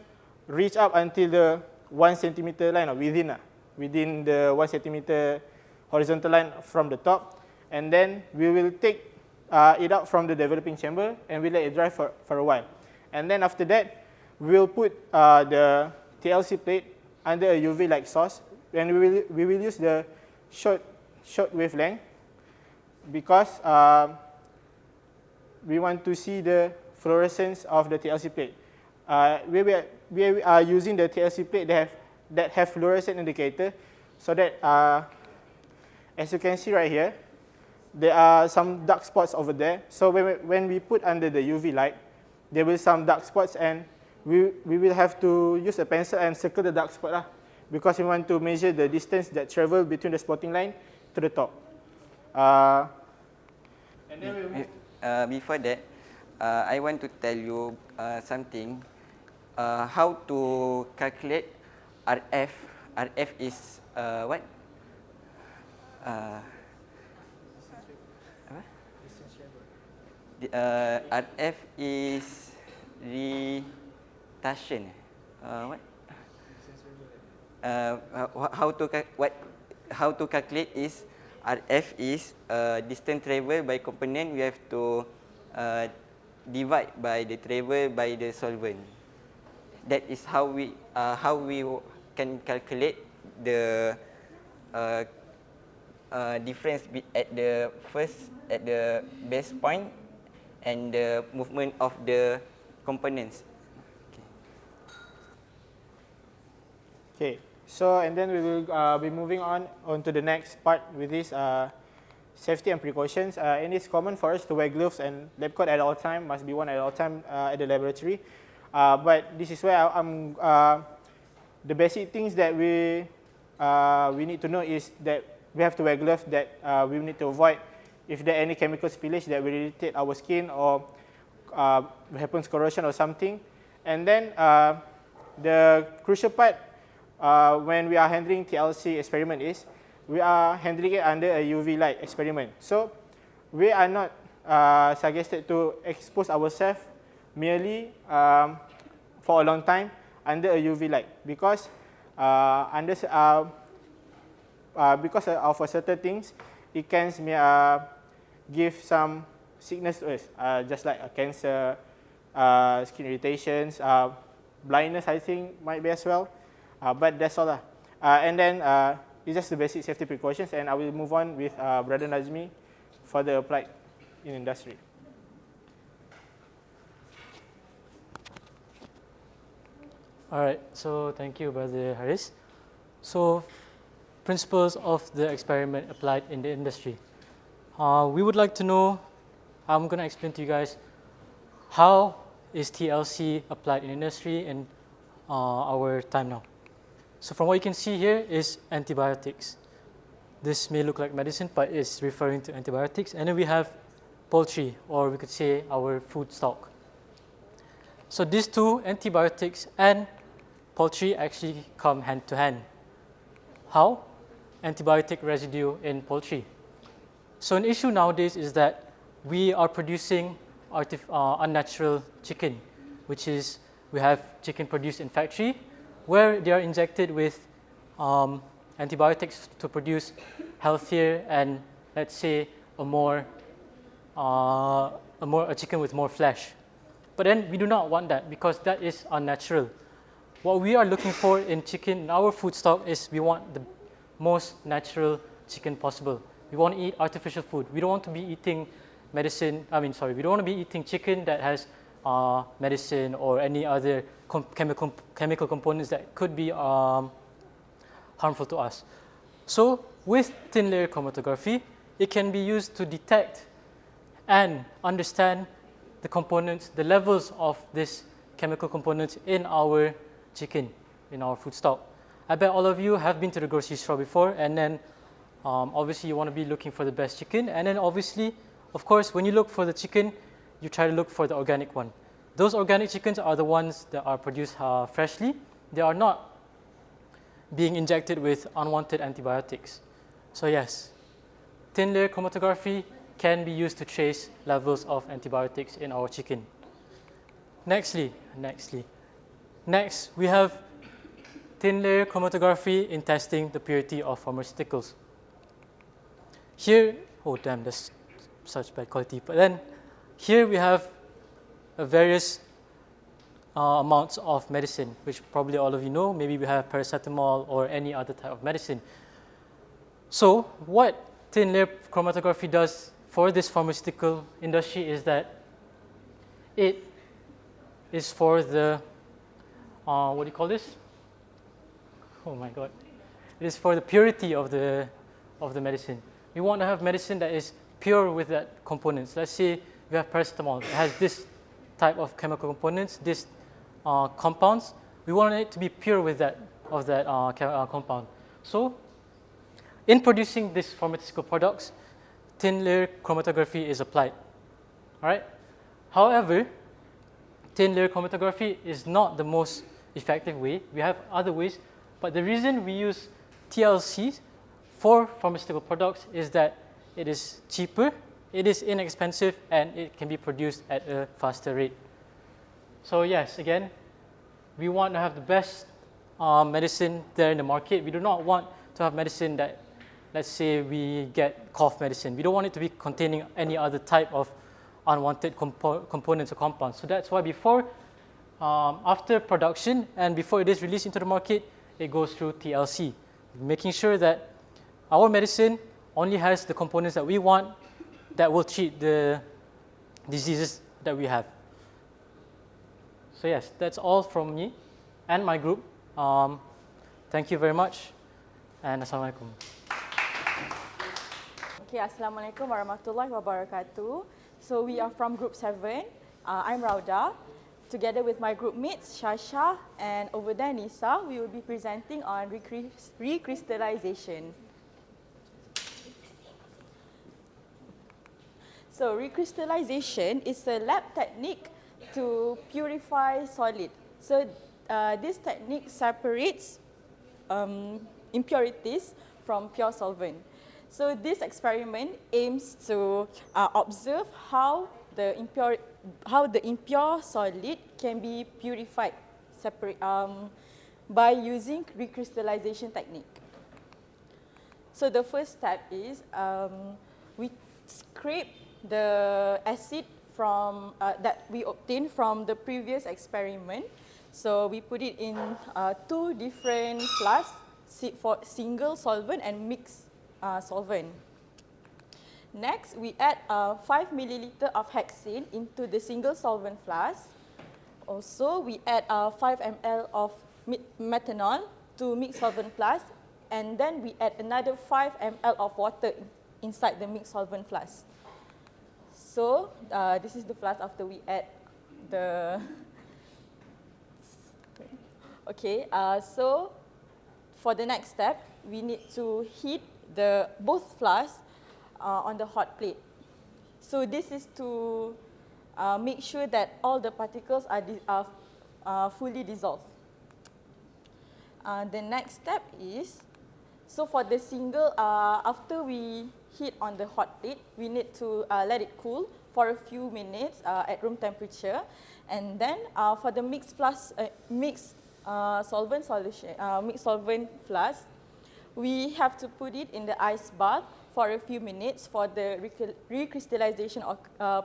reach up until the 1 centimeter line, or within the 1 centimeter horizontal line from the top, and then we will take it out from the developing chamber and we let it dry for a while. And then after that, we will put the TLC plate under a UV light source, and we will use the short wavelength because we want to see the fluorescence of the TLC plate. We are using the TLC plate that have fluorescent indicator, so that as you can see right here, there are some dark spots over there. So when we put under the UV light, there will be some dark spots, and we will have to use a pencil and circle the dark spot because we want to measure the distance that travel between the spotting line to the top. And then we move. Before that, I want to tell you something. How to calculate RF? RF is what? RF is retarsion. What? How to calculate is RF is distance travel by component. We have to divide by the travel by the solvent. That is how we can calculate the difference at the base point and the movement of the components. Okay. So, and then we will be moving on to the next part with this safety and precautions. And it's common for us to wear gloves and lab coat at all time, must be worn at all time at the laboratory. But this is where the basic things that we need to know is that we have to wear gloves, that we need to avoid if there are any chemical spillage that will irritate our skin or happens corrosion or something. And then the crucial part when we are handling TLC experiment is we are handling it under a UV light experiment. So we are not suggested to expose ourselves merely for a long time under a UV light because because of certain things, it can give some sickness to us, just like cancer, skin irritations, blindness, I think might be as well. But that's all. And then it's just the basic safety precautions, and I will move on with Brother Najmi further applied in industry. All right, so thank you, Brother Hariz. So, principles of the experiment applied in the industry. We would like to know, I'm going to explain to you guys, how is TLC applied in industry in our time now. So from what you can see here is antibiotics. This may look like medicine, but it's referring to antibiotics. And then we have poultry, or we could say our food stock. So these two, antibiotics and poultry, actually come hand to hand. How? Antibiotic residue in poultry. So an issue nowadays is that we are producing unnatural chicken, which is we have chicken produced in factory where they are injected with antibiotics to produce healthier and, let's say, a chicken with more flesh. But then we do not want that because that is unnatural. What we are looking for in chicken, in our food stock, is we want the most natural chicken possible. We want to eat artificial food. We don't want to be eating we don't want to be eating chicken that has medicine or any other chemical components that could be harmful to us. So with thin layer chromatography, it can be used to detect and understand the components, the levels of these chemical components in our chicken, in our food stock. I bet all of you have been to the grocery store before, and then obviously you want to be looking for the best chicken, and then obviously, of course, when you look for the chicken, you try to look for the organic one. Those organic chickens are the ones that are produced freshly. They are not being injected with unwanted antibiotics. So yes, thin layer chromatography can be used to trace levels of antibiotics in our chicken. Next, we have thin layer chromatography in testing the purity of pharmaceuticals. Here, oh damn, that's such bad quality. But then here we have various amounts of medicine, which probably all of you know. Maybe we have paracetamol or any other type of medicine. So what thin layer chromatography does for this pharmaceutical industry is that it is for the, what do you call this? Oh my God. It is for the purity of the medicine. We want to have medicine that is pure with that components. Let's say we have paracetamol. It has this type of chemical components, this compounds. We want it to be pure with that compound. So in producing these pharmaceutical products, thin layer chromatography is applied. All right. However, thin layer chromatography is not the most effective way. We have other ways, but the reason we use TLC for pharmaceutical products is that it is cheaper, it is inexpensive, and it can be produced at a faster rate. So yes, again, we want to have the best medicine there in the market. We do not want to have medicine that, let's say we get cough medicine. We don't want it to be containing any other type of unwanted components or compounds. So that's why before, after production and before it is released into the market, it goes through TLC, making sure that our medicine only has the components that we want that will treat the diseases that we have. So yes, that's all from me and my group. Thank you very much, and Assalamualaikum. Okay, Assalamualaikum warahmatullahi wabarakatuh. So we are from group 7. I'm Raudhah. Together with my group mates, Syasya, and over there, Nisa, we will be presenting on recrystallization. So recrystallization is a lab technique to purify solid. So this technique separates impurities from pure solvent. So this experiment aims to observe how the impure solid can be purified by using recrystallization technique. So the first step is we scrape the acid from that we obtained from the previous experiment. So we put it in 2 different flasks for single solvent and mixed solvent. Next, we add 5 milliliter of hexane into the single solvent flask. Also, we add 5 ml of methanol to mixed solvent flask, and then we add another 5 ml of water inside the mixed solvent flask. So this is the flask after we add the. Okay, so for the next step, we need to heat both flasks on the hot plate. So this is to make sure that all the particles are fully dissolved. The next step is, so for the single, after we heat on the hot plate, we need to let it cool for a few minutes at room temperature. And then for the mixed solvent solution, mixed solvent flask, we have to put it in the ice bath for a few minutes for the recrystallization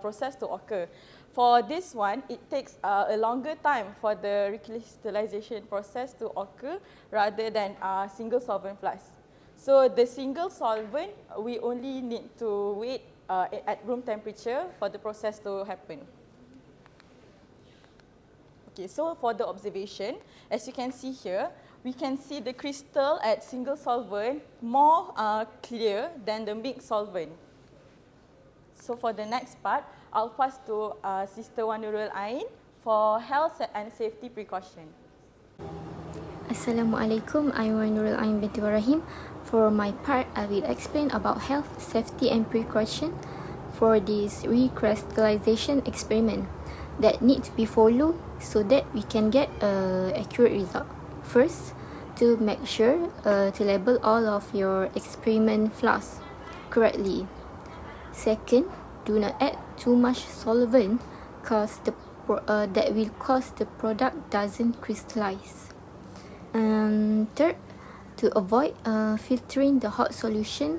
process to occur. For this one, it takes a longer time for the recrystallization process to occur rather than single solvent flask. So the single solvent, we only need to wait at room temperature for the process to happen. Okay, so for the observation, as you can see here, we can see the crystal at single solvent more clear than the mixed solvent. So for the next part, I'll pass to Sister Nurul Ain for health and safety precaution. Assalamualaikum, I'm Nurul Ain binti Ibrahim. For my part, I will explain about health, safety and precaution for this recrystallization experiment that need to be followed so that we can get an accurate result. First, to make sure to label all of your experiment flasks correctly. Second, do not add too much solvent cause that will cause the product doesn't crystallize. Third, to avoid filtering the hot solution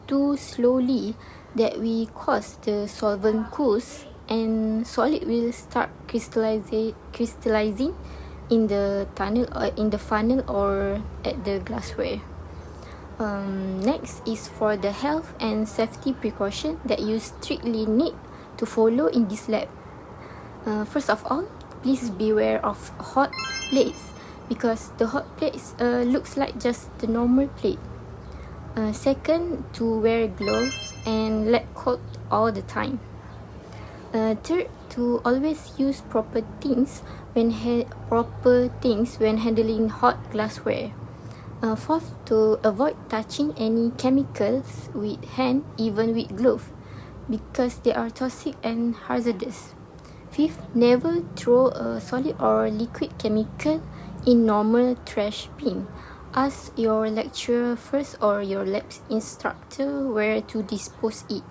too slowly that will cause the solvent cools and solid will start crystallizing in the funnel or at the glassware. Next is for the health and safety precaution that you strictly need to follow in this lab. First of all, please beware of hot plates because the hot plates looks like just the normal plate. Second, to wear gloves and lab coat all the time. Third, to always use proper things when handling hot glassware. Fourth, to avoid touching any chemicals with hand, even with gloves, because they are toxic and hazardous. Fifth, never throw a solid or liquid chemical in normal trash bin. Ask your lecturer first or your lab instructor where to dispose it.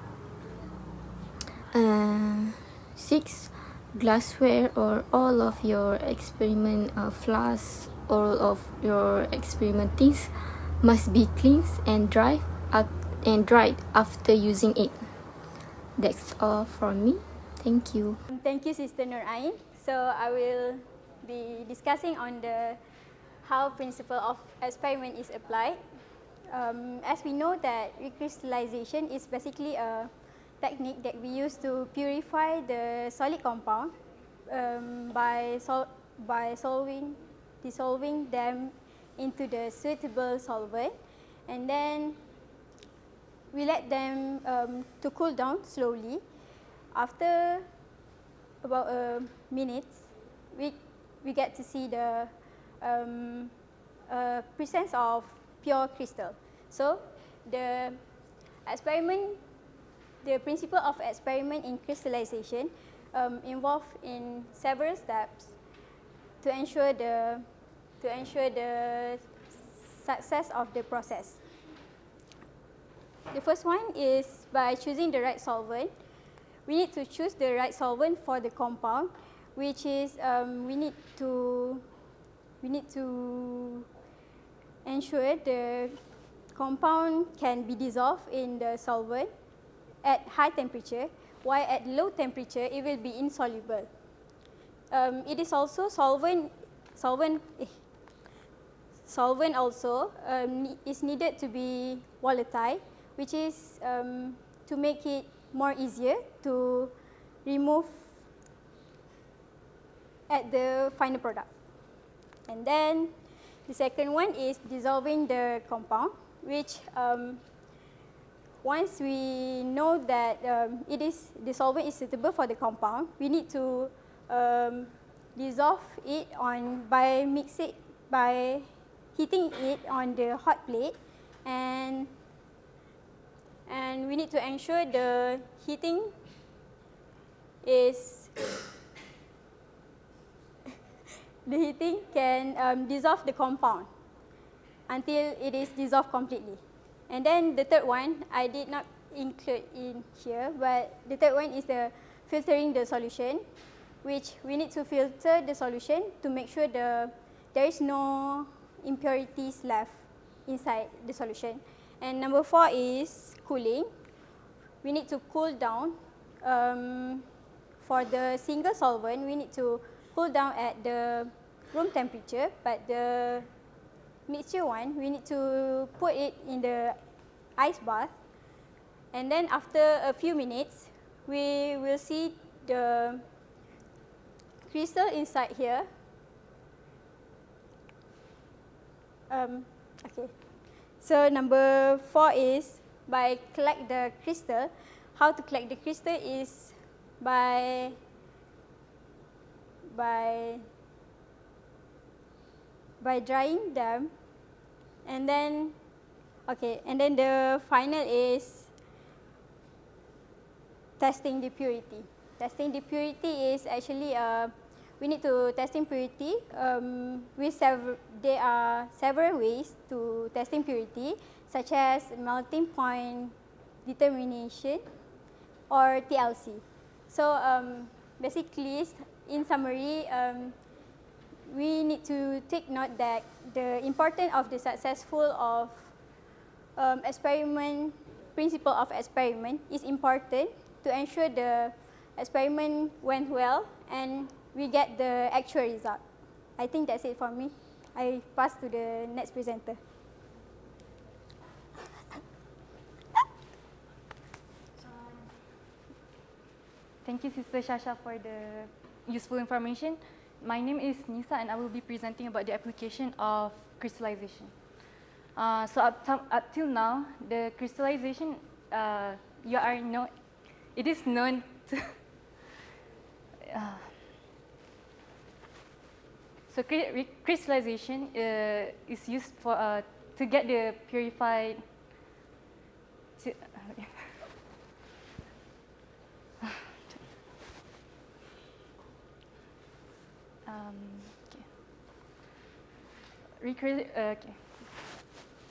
Six, glassware or all of your experiment flasks, all of your experiment things must be cleansed and dried after using it. That's all from me. Thank you. Thank you, Sister Nur Ain. So I will be discussing on how principle of experiment is applied. As we know that recrystallization is basically a technique that we use to purify the solid compound by dissolving them into the suitable solvent, and then we let them to cool down slowly. After about a minute, we get to see the presence of pure crystal. So the principle of experiment in crystallization involve in several steps to ensure the success of the process. The first one is by choosing the right solvent. We need to choose the right solvent for the compound, which is we need to ensure the compound can be dissolved in the solvent at high temperature, while at low temperature it will be insoluble. It is also solvent also is needed to be volatile, which is to make it more easier to remove at the final product. And then the second one is dissolving the compound, which once we know that the solvent is suitable for the compound, we need to dissolve it by heating it on the hot plate, and we need to ensure the heating can dissolve the compound until it is dissolved completely. And then the third one, I did not include in here, but the third one is the filtering the solution, which we need to filter the solution to make sure there is no impurities left inside the solution. And number 4 is cooling. We need to cool down. For the single solvent, we need to cool down at the room temperature, but the mixture one, we need to put it in the ice bath And then after a few minutes, we will see the crystal inside here. Okay. So number 4 is by collect the crystal. How to collect the crystal is by drying them, and then the final is testing the purity. Testing the purity is actually we need to testing purity. There are several ways to testing purity, such as melting point determination or TLC. So basically, in summary, we need to take note that the importance of the successful of experiment, principle of experiment is important to ensure the experiment went well and we get the actual result. I think that's it for me. I pass to the next presenter. Thank you, Sister Syasya, for the useful information. My name is Nisa, and I will be presenting about the application of crystallization. So up till now, the crystallization, it is known to so crystallization is used for to get the purified.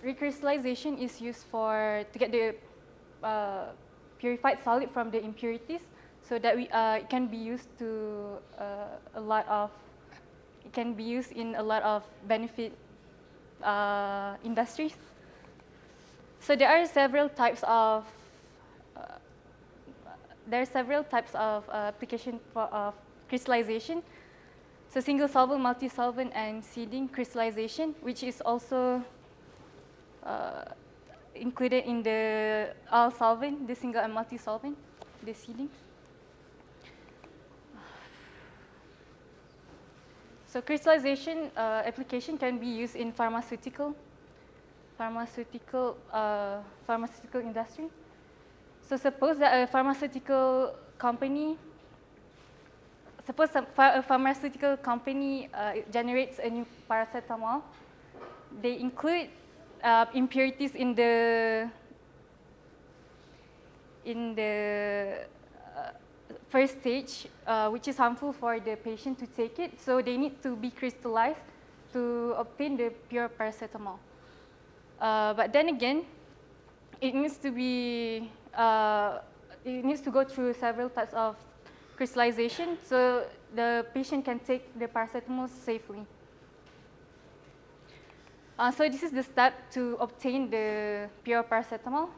Recrystallization is used to get the purified solid from the impurities, so that it can be used to it can be used in a lot of benefit industries. So there are several types of application of crystallization. So single solvent, multi-solvent, and seeding crystallization, which is also included in the all solvent, the single and multi-solvent, the seeding. So crystallization application can be used in pharmaceutical industry. So suppose that a pharmaceutical company generates a new paracetamol. They include impurities in the first stage, which is harmful for the patient to take it. So they need to be crystallized to obtain the pure paracetamol. But then again, it needs to go through several types of crystallization, so the patient can take the paracetamol safely. So this is the step to obtain the pure paracetamol.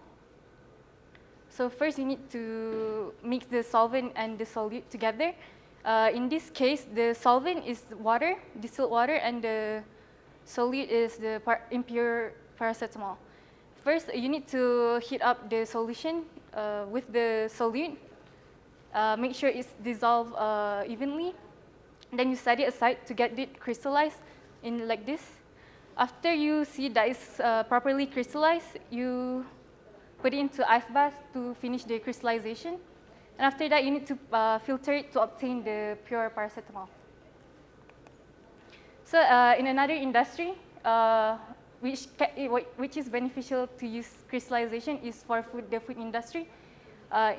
So first you need to mix the solvent and the solute together. In this case, the solvent is water, distilled water, and the solute is the impure paracetamol. First, you need to heat up the solution with the solute. Make sure it's dissolved evenly. Then you set it aside to get it crystallized in like this. After you see that it's properly crystallized, you put it into ice bath to finish the crystallization. And after that, you need to filter it to obtain the pure paracetamol. So in another industry, which is beneficial to use crystallization is for the food industry.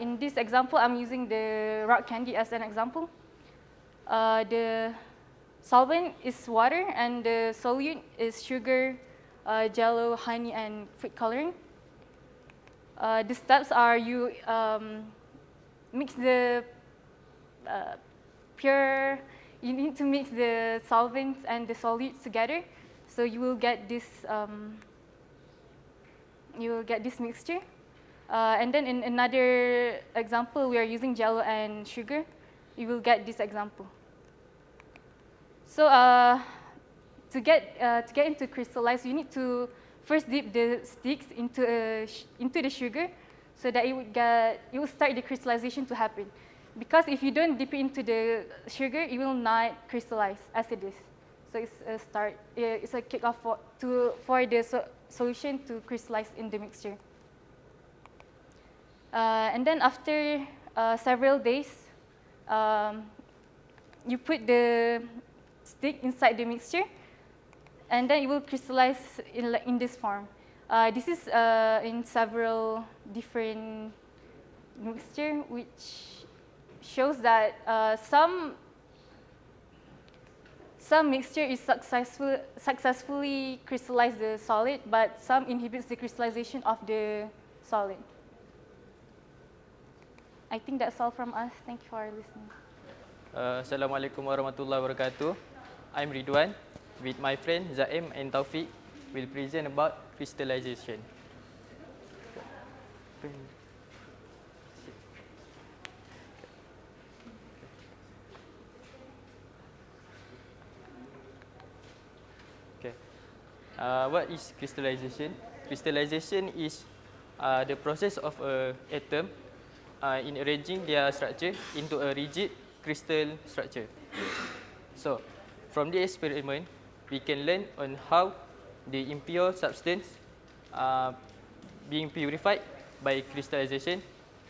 In this example, I'm using the rock candy as an example. The solvent is water, and the solute is sugar, jello, honey, and fruit coloring. The steps are you mix the you need to mix the solvents and the solutes together, so you will get this mixture. And then in another example, we are using jello and sugar. You will get this example. So to get into crystallize, you need to first dip the sticks into the sugar. so that it will start the crystallization to happen. Because if you don't dip it into the sugar, it will not crystallize as it is. So it's a start. It's a kickoff for the solution to crystallize in the mixture. And then after several days, you put the stick inside the mixture, and then it will crystallize in this form. This is in several different mixture, which shows that some mixture is successfully crystallize the solid, but some inhibits the crystallization of the solid. I think that's all from us. Thank you for listening. Assalamualaikum warahmatullahi wabarakatuh. I'm Ridwan. With my friend Zaim and Taufiq, will present about crystallization. Okay. What is crystallization? Crystallization is the process of an atom in arranging their structure into a rigid crystal structure. So, from the experiment, we can learn on how the impure substance being purified by crystallization,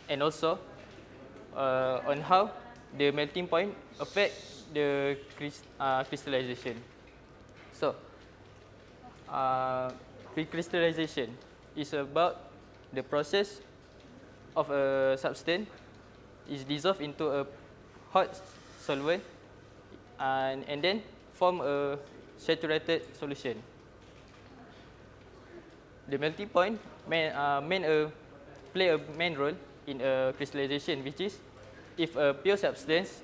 and also on how the melting point affects the crystallization. So, pre-crystallization is about the process of a substance is dissolved into a hot solvent and then form a saturated solution. The melting point play a main role in a crystallization, which is if a pure substance,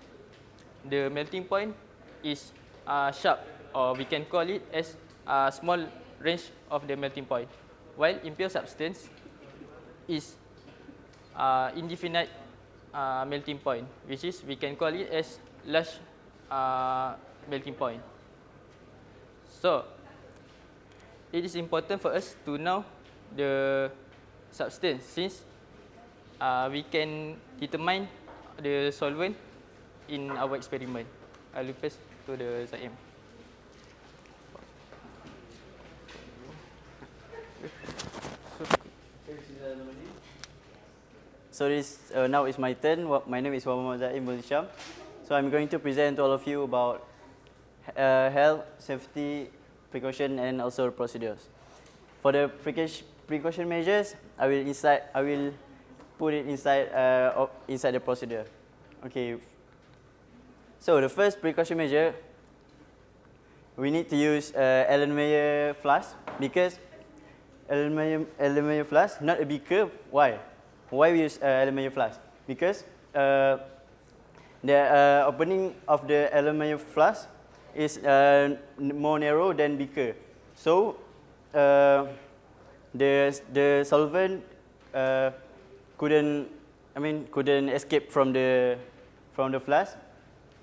the melting point is sharp, or we can call it as a small range of the melting point, while impure substance is indefinite melting point, which is we can call it as large melting point. So, it is important for us to know the substance, since we can determine the solvent in our experiment. I will pass to the Zaim. So now it's my turn. My name is Muhammad Zaim Bulisham. So I'm going to present to all of you about health, safety, precaution, and also procedures. For the precaution measures, I will put it inside the procedure. Okay. So the first precaution measure, we need to use Allen Meyer flask, because Allen Meyer flask, not a beaker. Why? Why we use Allen Meyer flask? Because the opening of the Allen Meyer flask is more narrow than beaker. So the solvent couldn't escape from the flask,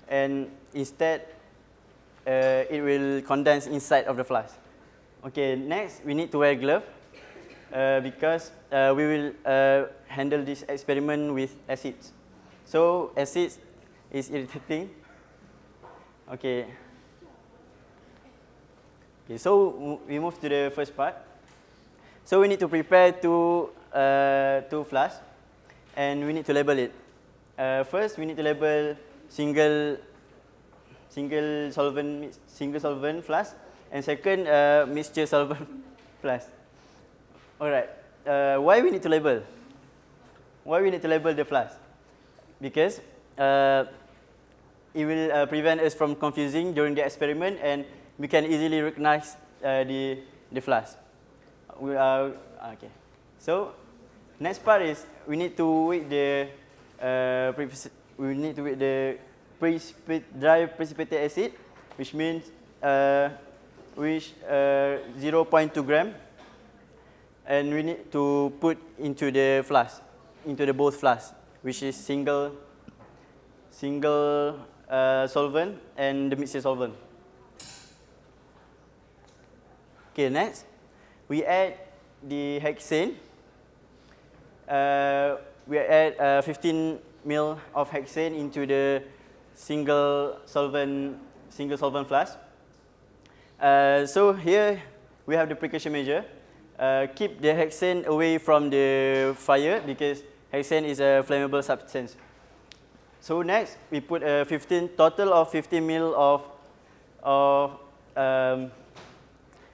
and instead it will condense inside of the flask. Okay, next we need to wear glove because we will handle this experiment with acids. So acids is irritating. Okay. Okay, so we move to the first part. So we need to prepare two flasks, and we need to label it. First, we need to label single solvent flask, and second mixture solvent flask. All right. Why we need to label? Why we need to label the flask? Because it will prevent us from confusing during the experiment, and we can easily recognize the flask. Okay. So next part is we need to weigh the dry precipitated acid, which means 0.2 gram, and we need to put into the flask, into the both flasks, which is single solvent and the mixture solvent. Okay, next we add the hexane, we add 15 ml of hexane into the single solvent flask. So here we have the precaution measure. Keep the hexane away from the fire because hexane is a flammable substance. So next we put a total of 15 ml of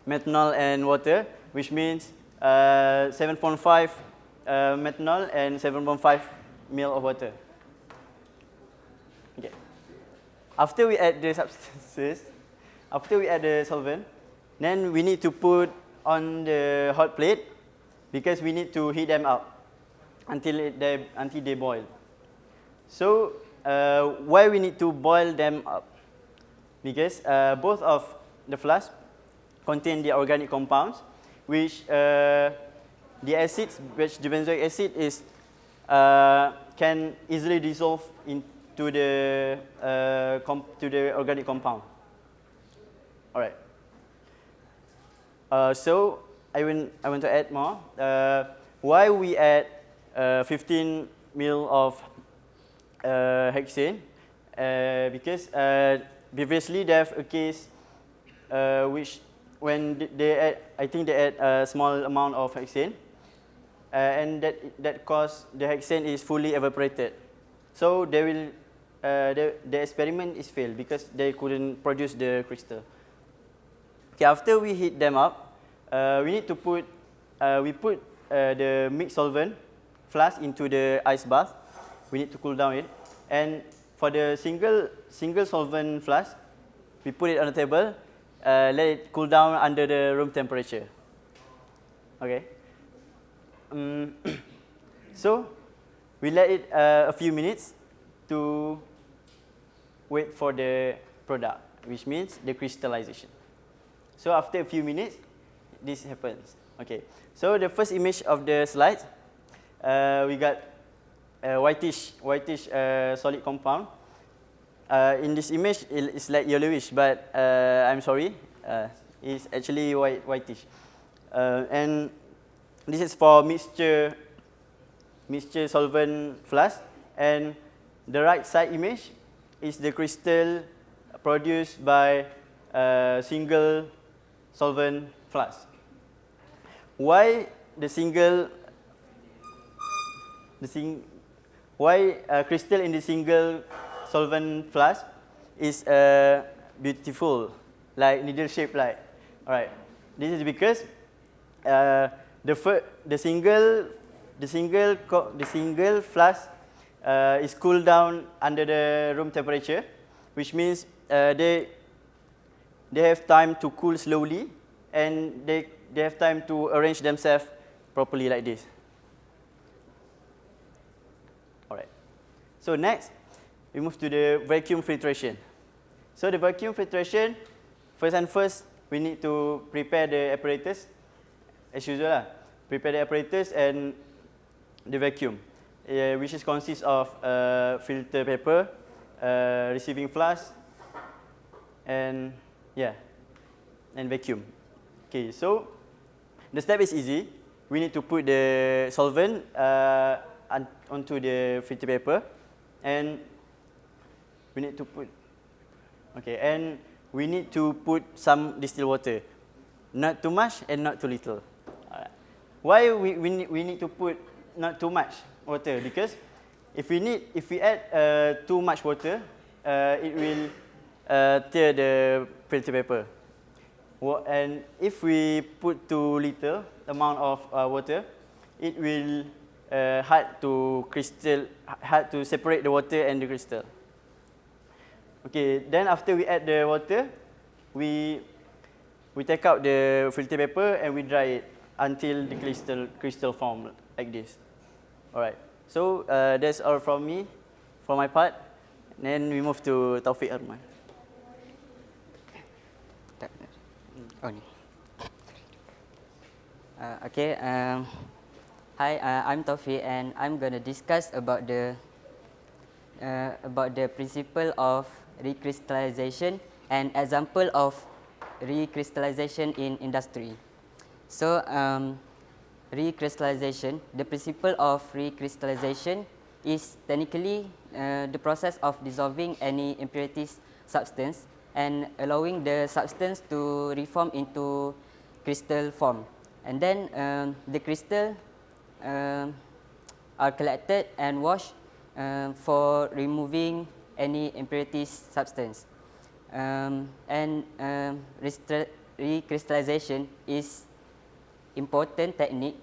methanol and water, which means 7.5 methanol and 7.5 ml of water. Okay. After we add the substances, after we add the solvent, then we need to put on the hot plate because we need to heat them up until they boil. So why we need to boil them up? Because both of the flasks contain the organic compounds, which the acids, which the benzoic acid is can easily dissolve into the organic compound. All right. So I want to add more. Why we add 15 ml of hexane? Because previously they have a case which when they add, I think they add a small amount of hexane, and that caused the hexane is fully evaporated. So they will the experiment is failed because they couldn't produce the crystal. Okay, after we heat them up, we need to put the mixed solvent flask into the ice bath. We need to cool down it, and for the single solvent flask, we put it on the table. Let it cool down under the room temperature. Okay. So we let it a few minutes to wait for the product, which means the crystallization. So after a few minutes, this happens. Okay. So the first image of the slide, we got a whitish solid compound. In this image, it's like yellowish, but I'm sorry, it's actually whitish. And this is for mixture solvent flask, and the right side image is the crystal produced by single solvent flask. Why crystal in the single solvent flask is beautiful, like needle shape, like. All right. This is because the single flask is cooled down under the room temperature, which means they have time to cool slowly, and they have time to arrange themselves properly like this. All right. So next, we move to the vacuum filtration. So the vacuum filtration, first, we need to prepare the apparatus, as usual. Prepare the apparatus and the vacuum, which consists of filter paper, receiving flask, and vacuum. Okay, so the step is easy. We need to put the solvent onto the filter paper, and we need to put some distilled water, not too much and not too little. Why we need to put not too much water? Because if we add too much water, it will tear the filter paper. And if we put too little amount of water, it will hard to separate the water and the crystal. Okay, then after we add the water, we take out the filter paper and we dry it until the crystal form like this. All right. So that's all from me, for my part. Then we move to Taufiq Arman. Okay. Hi, I'm Taufiq, and I'm going to discuss about the principle of recrystallization and example of recrystallization in industry. So recrystallization. The principle of recrystallization is technically the process of dissolving any impurities substance and allowing the substance to reform into crystal form. And then the crystal are collected and washed for removing any impurities substance. Recrystallization is important technique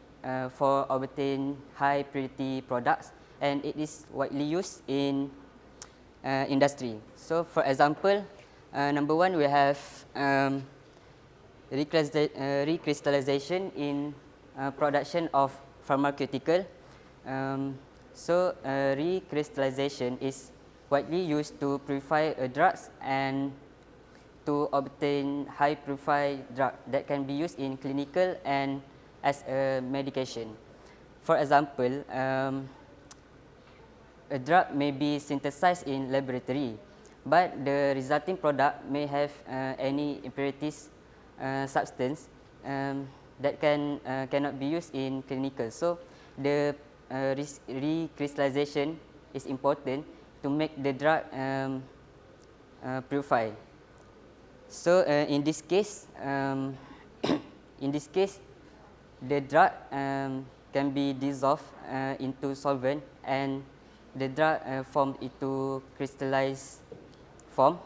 for obtain high purity products, and it is widely used in industry. So for example, number one, we have recrystallization in production of pharmaceutical. Recrystallization is widely used to purify drugs and to obtain high purified drug that can be used in clinical and as a medication. For example, a drug may be synthesized in laboratory, but the resulting product may have any impurities substance that cannot be used in clinical. So the recrystallization is important to make the drug purified. So in this case, the drug can be dissolved into solvent, and the drug formed into crystallized form,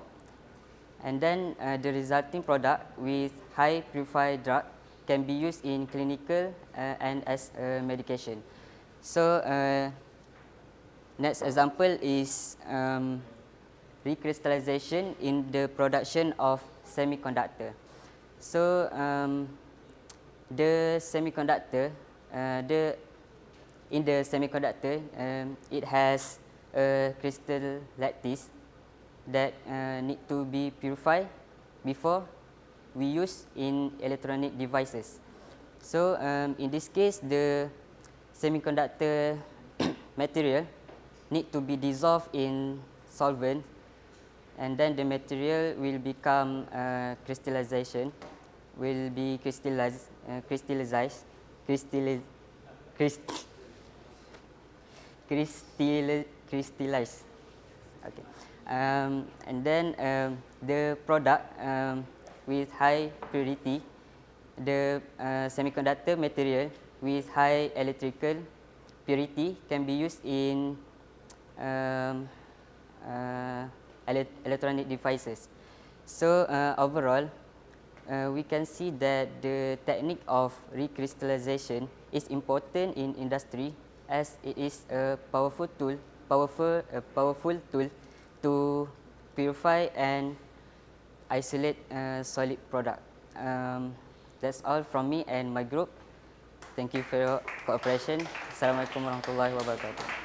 and then the resulting product with high purified drug can be used in clinical and as a medication. So next example is recrystallization in the production of semiconductor. So the semiconductor, in the semiconductor, it has a crystal lattice that need to be purified before we use in electronic devices. So in this case, the semiconductor material need to be dissolved in solvent, and then the material will become crystallized, crystallized. Okay. And then the product with high purity, the semiconductor material with high electrical purity can be used in electronic devices. So overall, we can see that the technique of recrystallization is important in industry, as it is a powerful tool to purify and isolate solid product. That's all from me and my group. Thank you for your cooperation. Assalamualaikum warahmatullahi wabarakatuh.